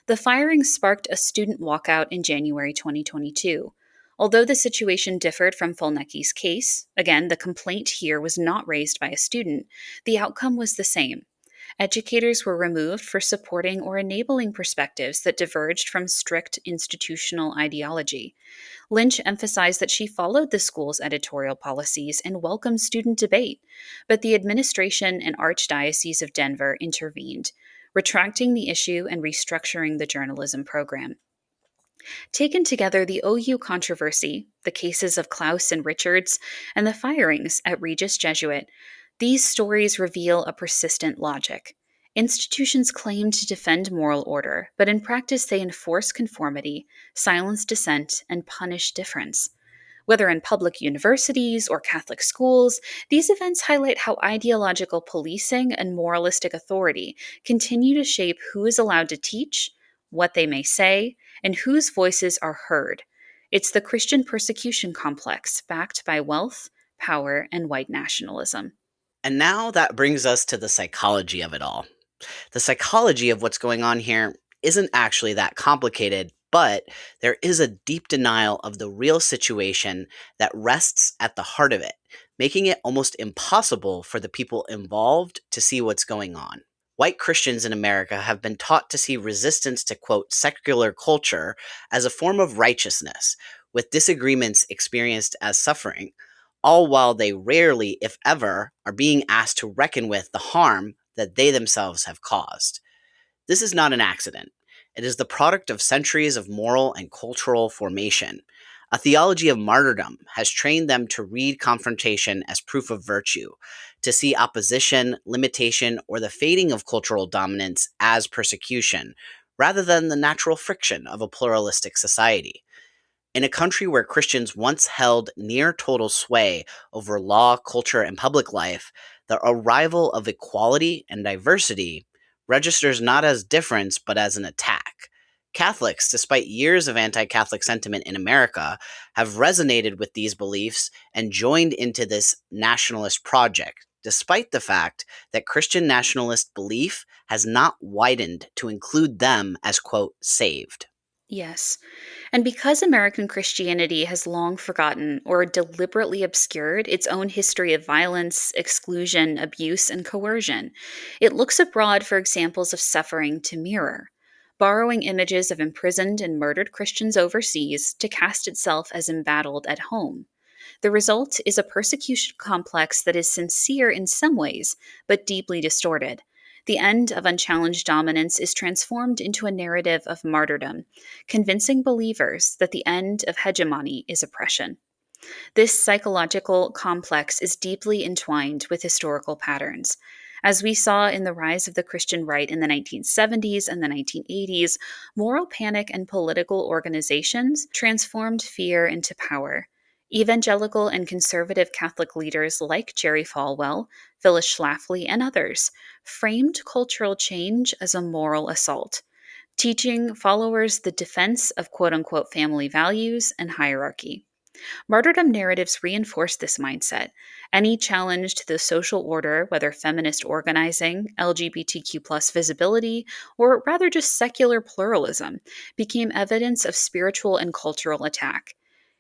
S1: The firing sparked a student walkout in January 2022. Although the situation differed from Fulnecki's case, again, the complaint here was not raised by a student, the outcome was the same. Educators were removed for supporting or enabling perspectives that diverged from strict institutional ideology. Lynch emphasized that she followed the school's editorial policies and welcomed student debate, but the administration and Archdiocese of Denver intervened, retracting the issue and restructuring the journalism program. Taken together, the OU controversy, the cases of Klaus and Richards, and the firings at Regis Jesuit, these stories reveal a persistent logic. Institutions claim to defend moral order, but in practice they enforce conformity, silence dissent, and punish difference. Whether in public universities or Catholic schools, these events highlight how ideological policing and moralistic authority continue to shape who is allowed to teach, what they may say, and whose voices are heard. It's the Christian persecution complex backed by wealth, power, and white nationalism.
S2: And now that brings us to the psychology of it all. The psychology of what's going on here isn't actually that complicated, but there is a deep denial of the real situation that rests at the heart of it, making it almost impossible for the people involved to see what's going on. White Christians in America have been taught to see resistance to, quote, secular culture as a form of righteousness, with disagreements experienced as suffering, all while they rarely, if ever, are being asked to reckon with the harm that they themselves have caused. This is not an accident. It is the product of centuries of moral and cultural formation. A theology of martyrdom has trained them to read confrontation as proof of virtue, to see opposition, limitation, or the fading of cultural dominance as persecution, rather than the natural friction of a pluralistic society. In a country where Christians once held near total sway over law, culture, and public life, the arrival of equality and diversity registers not as difference but as an attack. Catholics, despite years of anti Catholic sentiment in America, have resonated with these beliefs and joined into this nationalist project, despite the fact that Christian nationalist belief has not widened to include them as, quote, saved.
S1: Yes. And because American Christianity has long forgotten or deliberately obscured its own history of violence, exclusion, abuse, and coercion, it looks abroad for examples of suffering to mirror, borrowing images of imprisoned and murdered Christians overseas to cast itself as embattled at home. The result is a persecution complex that is sincere in some ways, but deeply distorted. The end of unchallenged dominance is transformed into a narrative of martyrdom, convincing believers that the end of hegemony is oppression. This psychological complex is deeply entwined with historical patterns. As we saw in the rise of the Christian right in the 1970s and the 1980s, moral panic and political organizations transformed fear into power. Evangelical and conservative Catholic leaders like Jerry Falwell, Phyllis Schlafly, and others framed cultural change as a moral assault, teaching followers the defense of quote unquote family values and hierarchy. Martyrdom narratives reinforce this mindset. Any challenge to the social order, whether feminist organizing, LGBTQ plus visibility, or rather just secular pluralism, became evidence of spiritual and cultural attack.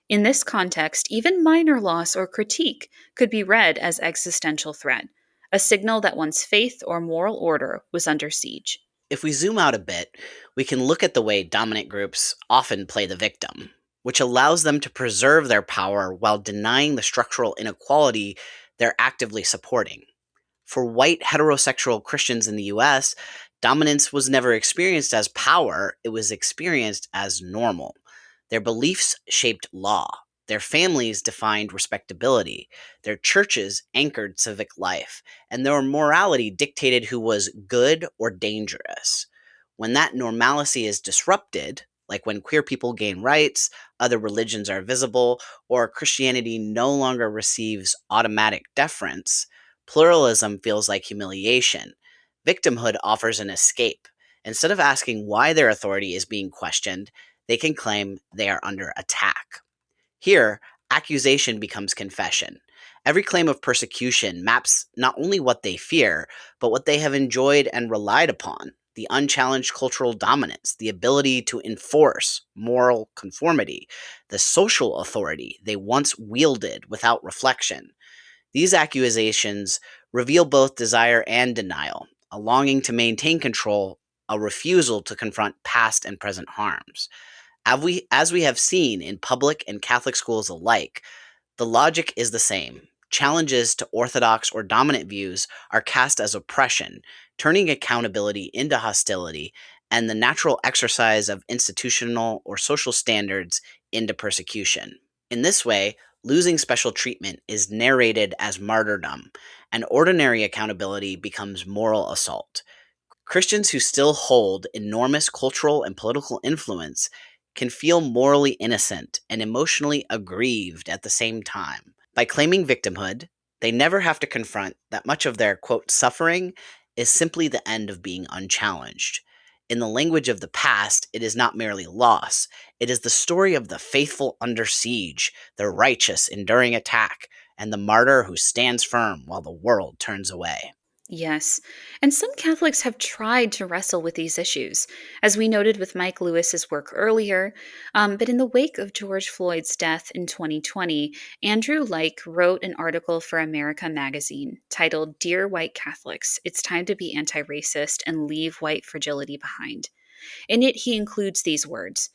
S1: In this context, even minor loss or critique could be read as existential threat, a signal that one's faith or moral order was under siege.
S2: If we zoom out a bit, we can look at the way dominant groups often play the victim, which allows them to preserve their power while denying the structural inequality they're actively supporting. For white heterosexual Christians in the US, dominance was never experienced as power, it was experienced as normal. Their beliefs shaped law, their families defined respectability, their churches anchored civic life, and their morality dictated who was good or dangerous. When that normalcy is disrupted, like when queer people gain rights, other religions are visible, or Christianity no longer receives automatic deference, pluralism feels like humiliation. Victimhood offers an escape. Instead of asking why their authority is being questioned, they can claim they are under attack. Here, accusation becomes confession. Every claim of persecution maps not only what they fear, but what they have enjoyed and relied upon: the unchallenged cultural dominance, the ability to enforce moral conformity, the social authority they once wielded without reflection. These accusations reveal both desire and denial, a longing to maintain control, a refusal to confront past and present harms. As we have seen in public and Catholic schools alike, the logic is the same. Challenges to orthodox or dominant views are cast as oppression, turning accountability into hostility, and the natural exercise of institutional or social standards into persecution. In this way, losing special treatment is narrated as martyrdom, and ordinary accountability becomes moral assault. Christians who still hold enormous cultural and political influence can feel morally innocent and emotionally aggrieved at the same time. By claiming victimhood, they never have to confront that much of their, quote, suffering is simply the end of being unchallenged. In the language of the past, it is not merely loss, it is the story of the faithful under siege, the righteous enduring attack, and the martyr who stands firm while the world turns away.
S1: Yes. And some Catholics have tried to wrestle with these issues, as we noted with Mike Lewis's work earlier. But in the wake of George Floyd's death in 2020, Andrew Leik wrote an article for America magazine titled Dear White Catholics, It's Time to Be Anti-Racist and Leave White Fragility Behind. In it, he includes these words.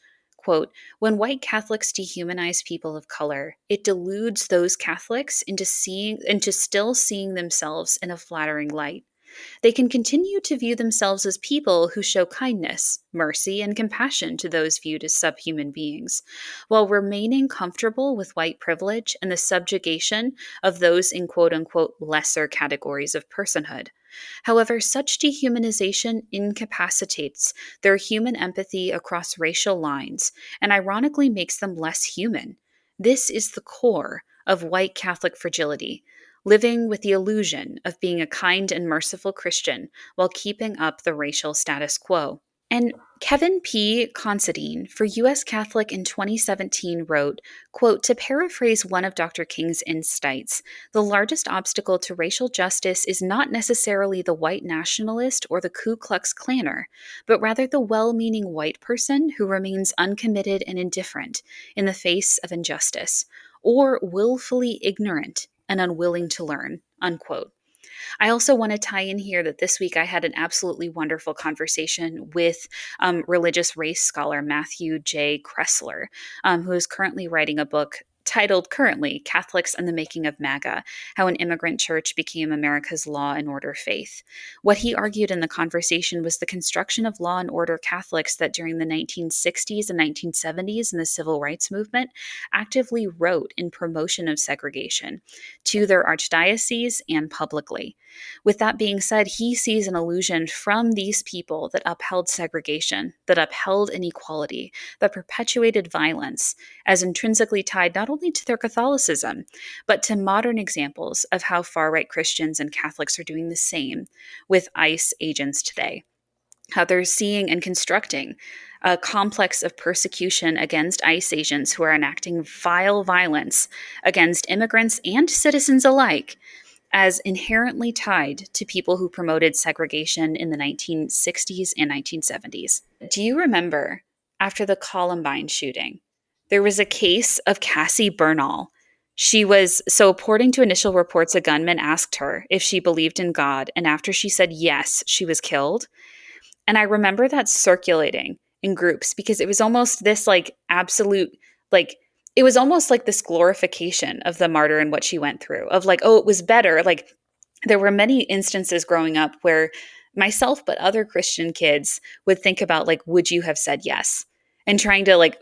S1: Quote, when white Catholics dehumanize people of color, it deludes those Catholics into still seeing themselves in a flattering light. They can continue to view themselves as people who show kindness, mercy, and compassion to those viewed as subhuman beings, while remaining comfortable with white privilege and the subjugation of those in quote unquote lesser categories of personhood. However, such dehumanization incapacitates their human empathy across racial lines and ironically makes them less human. This is the core of white Catholic fragility, living with the illusion of being a kind and merciful Christian while keeping up the racial status quo. And Kevin P. Considine for U.S. Catholic in 2017 wrote, quote, to paraphrase one of Dr. King's insights, the largest obstacle to racial justice is not necessarily the white nationalist or the Ku Klux Klanner, but rather the well-meaning white person who remains uncommitted and indifferent in the face of injustice, or willfully ignorant and unwilling to learn, unquote. I also want to tie in here that this week I had an absolutely wonderful conversation with religious race scholar Matthew J. Kressler, who is currently writing a book titled currently Catholics and the Making of MAGA: How an Immigrant Church Became America's Law and Order Faith. What he argued in the conversation was the construction of law and order Catholics that during the 1960s and 1970s in the civil rights movement actively wrote in promotion of segregation to their archdiocese and publicly. With that being said, he sees an illusion from these people that upheld segregation, that upheld inequality, that perpetuated violence as intrinsically tied not only to their Catholicism, but to modern examples of how far-right Christians and Catholics are doing the same with ICE agents today. How they're seeing and constructing a complex of persecution against ICE agents who are enacting vile violence against immigrants and citizens alike as inherently tied to people who promoted segregation in the 1960s and 1970s. Do you remember after the Columbine shooting, there was a case of Cassie Bernall? According to initial reports, a gunman asked her if she believed in God, and after she said yes, she was killed. And I remember that circulating in groups because it was almost this like absolute, like, it was almost like this glorification of the martyr and what she went through, of like, oh, it was better. Like, there were many instances growing up where myself, but other Christian kids would think about, like, would you have said yes? And trying to like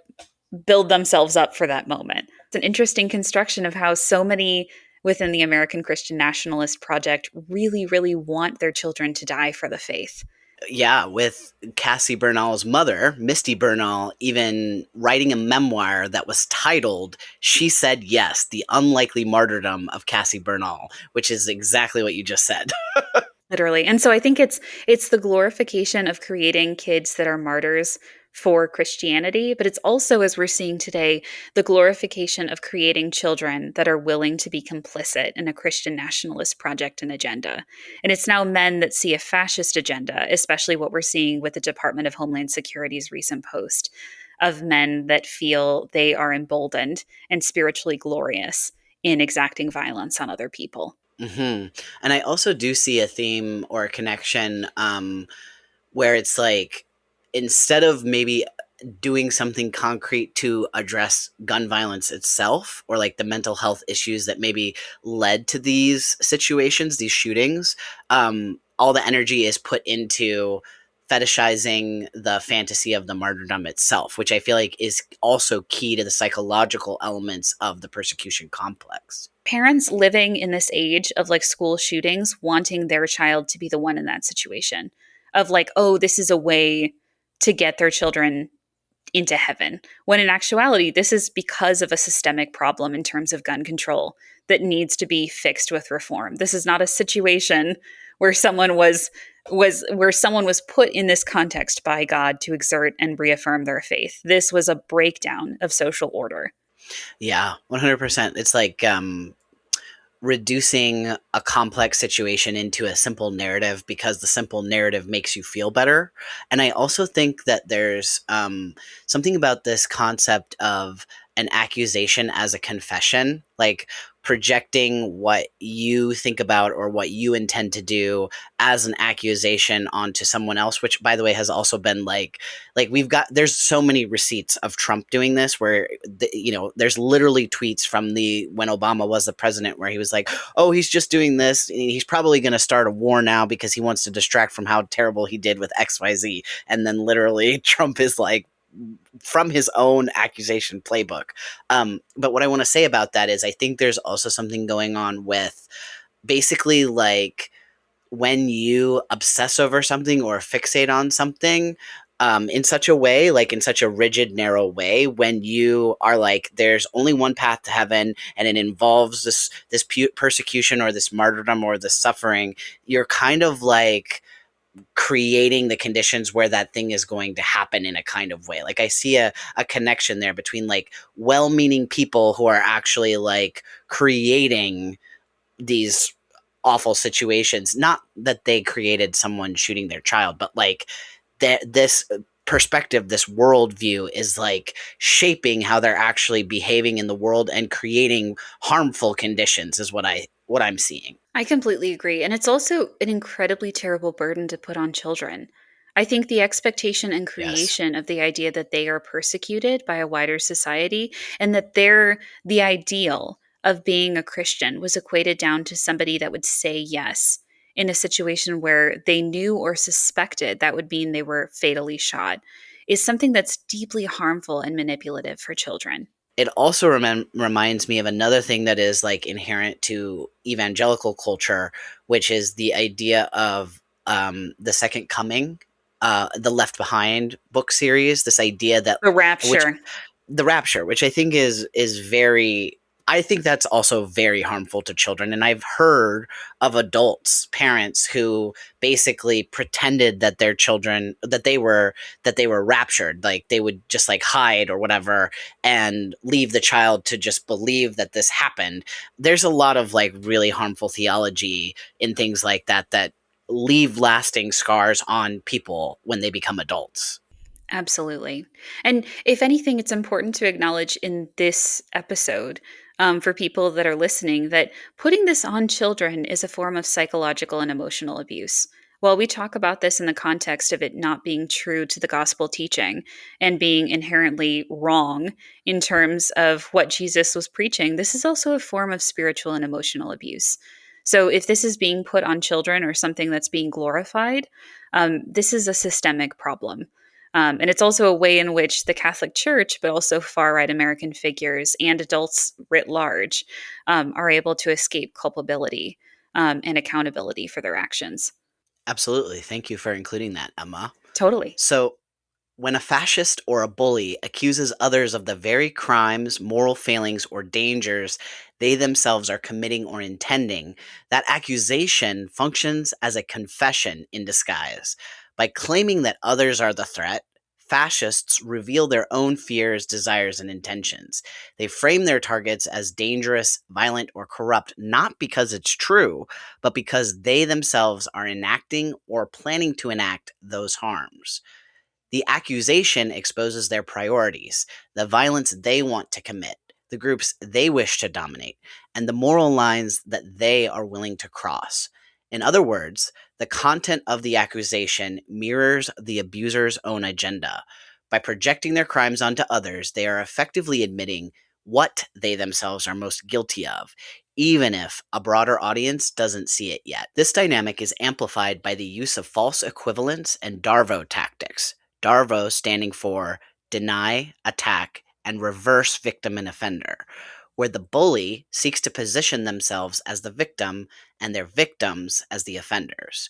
S1: build themselves up for that moment. It's an interesting construction of how so many within the American Christian Nationalist Project really, really want their children to die for the faith.
S2: Yeah, with Cassie Bernall's mother, Misty Bernall, even writing a memoir that was titled She Said Yes, The Unlikely Martyrdom of Cassie Bernall, which is exactly what you just said.
S1: Literally. And so I think it's the glorification of creating kids that are martyrs for Christianity, but it's also, as we're seeing today, the glorification of creating children that are willing to be complicit in a Christian nationalist project and agenda. And it's now men that see a fascist agenda, especially what we're seeing with the Department of Homeland Security's recent post of men that feel they are emboldened and spiritually glorious in exacting violence on other people.
S2: Mm-hmm. And I also do see a theme or a connection where it's like, instead of maybe doing something concrete to address gun violence itself or like the mental health issues that maybe led to these situations, these shootings, all the energy is put into fetishizing the fantasy of the martyrdom itself, which I feel like is also key to the psychological elements of the persecution complex.
S1: Parents living in this age of like school shootings wanting their child to be the one in that situation of like, oh, this is a way to get their children into heaven, when in actuality this is because of a systemic problem in terms of gun control that needs to be fixed with reform. This is not a situation where someone was put in this context by God to exert and reaffirm their faith. This was a breakdown of social order.
S2: Yeah, 100%. It's like reducing a complex situation into a simple narrative because the simple narrative makes you feel better. And I also think that there's something about this concept of an accusation as a confession. Like, projecting what you think about or what you intend to do as an accusation onto someone else, which by the way has also been like we've got, there's so many receipts of Trump doing this where there's literally tweets from the when Obama was the president where he was like, oh, he's just doing this, he's probably going to start a war now because he wants to distract from how terrible he did with XYZ, and then literally Trump is like from his own accusation playbook. But what I want to say about that is I think there's also something going on with basically like when you obsess over something or fixate on something in such a way, like in such a rigid, narrow way, when you are like, there's only one path to heaven and it involves this persecution or this martyrdom or this suffering, you're kind of like creating the conditions where that thing is going to happen in a kind of way. Like I see a connection there between like well-meaning people who are actually like creating these awful situations. Not that they created someone shooting their child, but like this perspective, this worldview is like shaping how they're actually behaving in the world and creating harmful conditions is what I'm seeing.
S1: I completely agree. And it's also an incredibly terrible burden to put on children. I think the expectation and
S2: Yes.
S1: creation of the idea that they are persecuted by a wider society and that they're the ideal of being a Christian was equated down to somebody that would say yes in a situation where they knew or suspected that would mean they were fatally shot is something that's deeply harmful and manipulative for children.
S2: It also reminds me of another thing that is like inherent to evangelical culture, which is the idea of the second coming, the Left Behind book series. This idea that
S1: The
S2: which
S1: rapture.
S2: the rapture, which I think is very, I think that's also very harmful to children. And I've heard of adults, parents who basically pretended that their children that they were raptured, like they would just like hide or whatever and leave the child to just believe that this happened. There's a lot of like really harmful theology in things like that that leave lasting scars on people when they become adults.
S1: Absolutely. And if anything, it's important to acknowledge in this episode for people that are listening that putting this on children is a form of psychological and emotional abuse. While we talk about this in the context of it not being true to the gospel teaching and being inherently wrong in terms of what Jesus was preaching, this is also a form of spiritual and emotional abuse. So if this is being put on children or something that's being glorified, this is a systemic problem. And it's also a way in which the Catholic Church, but also far right American figures and adults writ large, are able to escape culpability and accountability for their actions.
S2: Absolutely. Thank you for including that, Emma.
S1: Totally.
S2: So, when a fascist or a bully accuses others of the very crimes, moral failings, or dangers they themselves are committing or intending, that accusation functions as a confession in disguise. By claiming that others are the threat, fascists reveal their own fears, desires, and intentions. They frame their targets as dangerous, violent, or corrupt not because it's true, but because they themselves are enacting or planning to enact those harms. The accusation exposes their priorities, the violence they want to commit, the groups they wish to dominate, and the moral lines that they are willing to cross. In other words, the content of the accusation mirrors the abuser's own agenda. By projecting their crimes onto others, they are effectively admitting what they themselves are most guilty of, even if a broader audience doesn't see it yet. This dynamic is amplified by the use of false equivalence and Darvo tactics. Darvo standing for deny, attack, and reverse victim and offender, where the bully seeks to position themselves as the victim and their victims as the offenders.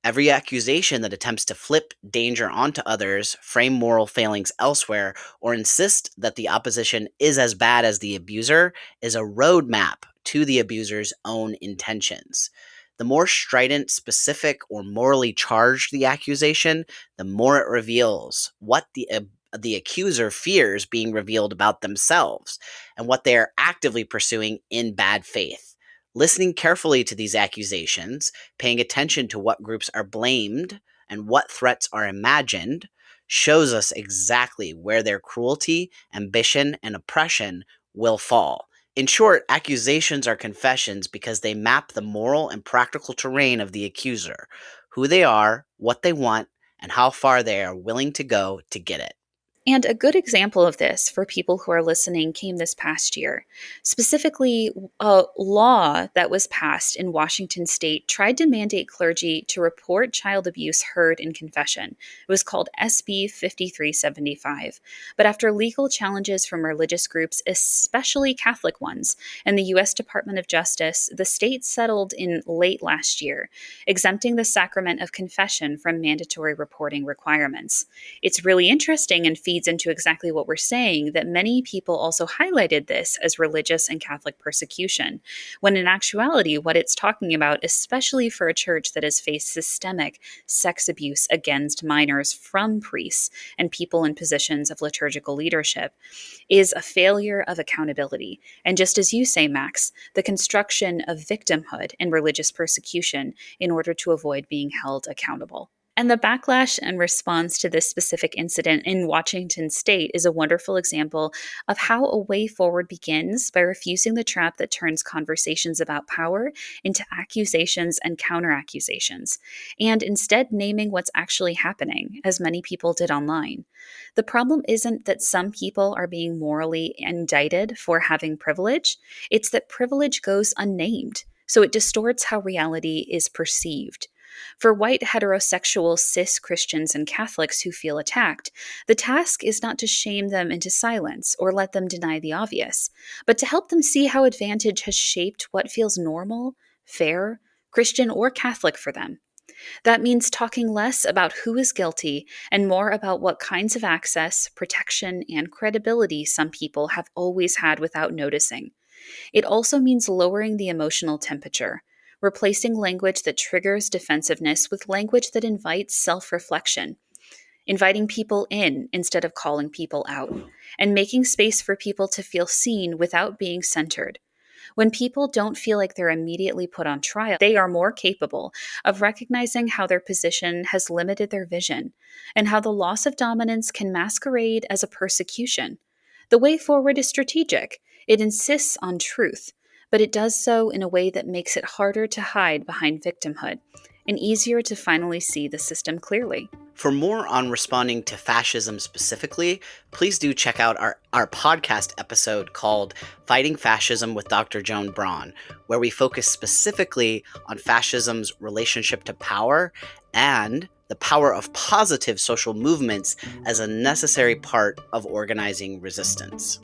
S2: Every accusation that attempts to flip danger onto others, frame moral failings elsewhere, or insist that the opposition is as bad as the abuser is a roadmap to the abuser's own intentions. The more strident, specific, or morally charged the accusation, the more it reveals what the accuser fears being revealed about themselves and what they are actively pursuing in bad faith. Listening carefully to these accusations, paying attention to what groups are blamed and what threats are imagined, shows us exactly where their cruelty, ambition, and oppression will fall. In short, accusations are confessions because they map the moral and practical terrain of the accuser, who they are, what they want, and how far they are willing to go to get it.
S1: And a good example of this for people who are listening came this past year. Specifically, a law that was passed in Washington state tried to mandate clergy to report child abuse heard in confession. It was called SB 5375. But after legal challenges from religious groups, especially Catholic ones, and the U.S. Department of Justice, the state settled in late last year, exempting the sacrament of confession from mandatory reporting requirements. It's really interesting and feeds into exactly what we're saying that many people also highlighted this as religious and Catholic persecution, when in actuality, what it's talking about, especially for a church that has faced systemic sex abuse against minors from priests and people in positions of liturgical leadership, is a failure of accountability. And just as you say, Max, the construction of victimhood and religious persecution in order to avoid being held accountable. And the backlash and response to this specific incident in Washington state is a wonderful example of how a way forward begins by refusing the trap that turns conversations about power into accusations and counter-accusations, and instead naming what's actually happening, as many people did online. The problem isn't that some people are being morally indicted for having privilege, it's that privilege goes unnamed, so it distorts how reality is perceived. For white heterosexual cis Christians and Catholics who feel attacked, the task is not to shame them into silence or let them deny the obvious, but to help them see how advantage has shaped what feels normal, fair, Christian, or Catholic for them. That means talking less about who is guilty and more about what kinds of access, protection, and credibility some people have always had without noticing. It also means lowering the emotional temperature, replacing language that triggers defensiveness with language that invites self-reflection, inviting people in instead of calling people out, and making space for people to feel seen without being centered. When people don't feel like they're immediately put on trial, they are more capable of recognizing how their position has limited their vision and how the loss of dominance can masquerade as a persecution. The way forward is strategic. It insists on truth, but it does so in a way that makes it harder to hide behind victimhood and easier to finally see the system clearly.
S2: For more on responding to fascism specifically, please do check out our podcast episode called Fighting Fascism with Dr. Joan Braun, where we focus specifically on fascism's relationship to power and the power of positive social movements as a necessary part of organizing resistance.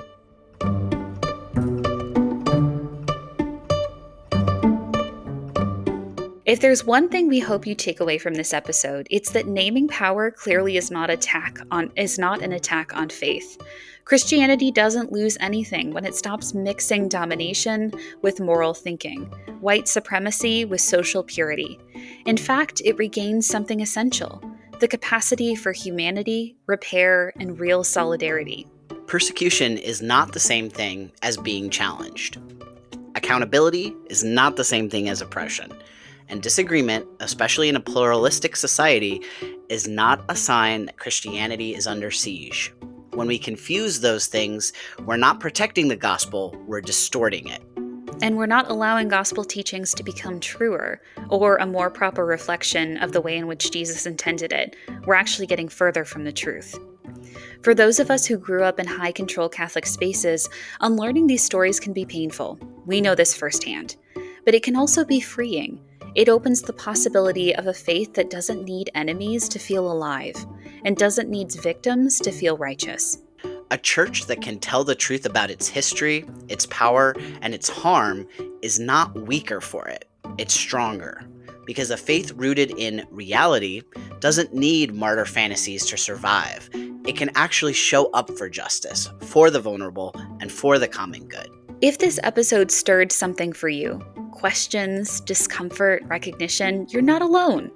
S1: If there's one thing we hope you take away from this episode, it's that naming power clearly is not an attack on faith. Christianity doesn't lose anything when it stops mixing domination with moral thinking, white supremacy with social purity. In fact, it regains something essential: the capacity for humanity, repair, and real solidarity.
S2: Persecution is not the same thing as being challenged. Accountability is not the same thing as oppression. And disagreement, especially in a pluralistic society, is not a sign that Christianity is under siege. When we confuse those things, we're not protecting the gospel, we're distorting it.
S1: And we're not allowing gospel teachings to become truer or a more proper reflection of the way in which Jesus intended it. We're actually getting further from the truth. For those of us who grew up in high-control Catholic spaces, unlearning these stories can be painful. We know this firsthand. But it can also be freeing. It opens the possibility of a faith that doesn't need enemies to feel alive and doesn't need victims to feel righteous.
S2: A church that can tell the truth about its history, its power, and its harm is not weaker for it. It's stronger. Because a faith rooted in reality doesn't need martyr fantasies to survive. It can actually show up for justice, for the vulnerable, and for the common good.
S1: If this episode stirred something for you, questions, discomfort, recognition, you're not alone.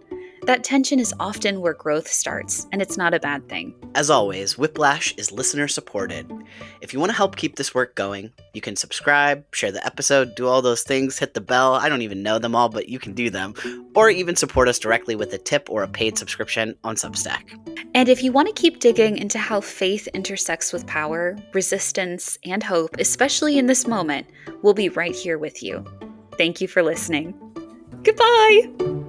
S1: That tension is often where growth starts, and it's not a bad thing.
S2: As always, Whiplash is listener supported. If you want to help keep this work going, you can subscribe, share the episode, do all those things, hit the bell. I don't even know them all, but you can do them. Or even support us directly with a tip or a paid subscription on Substack.
S1: And if you want to keep digging into how faith intersects with power, resistance, and hope, especially in this moment, we'll be right here with you. Thank you for listening. Goodbye!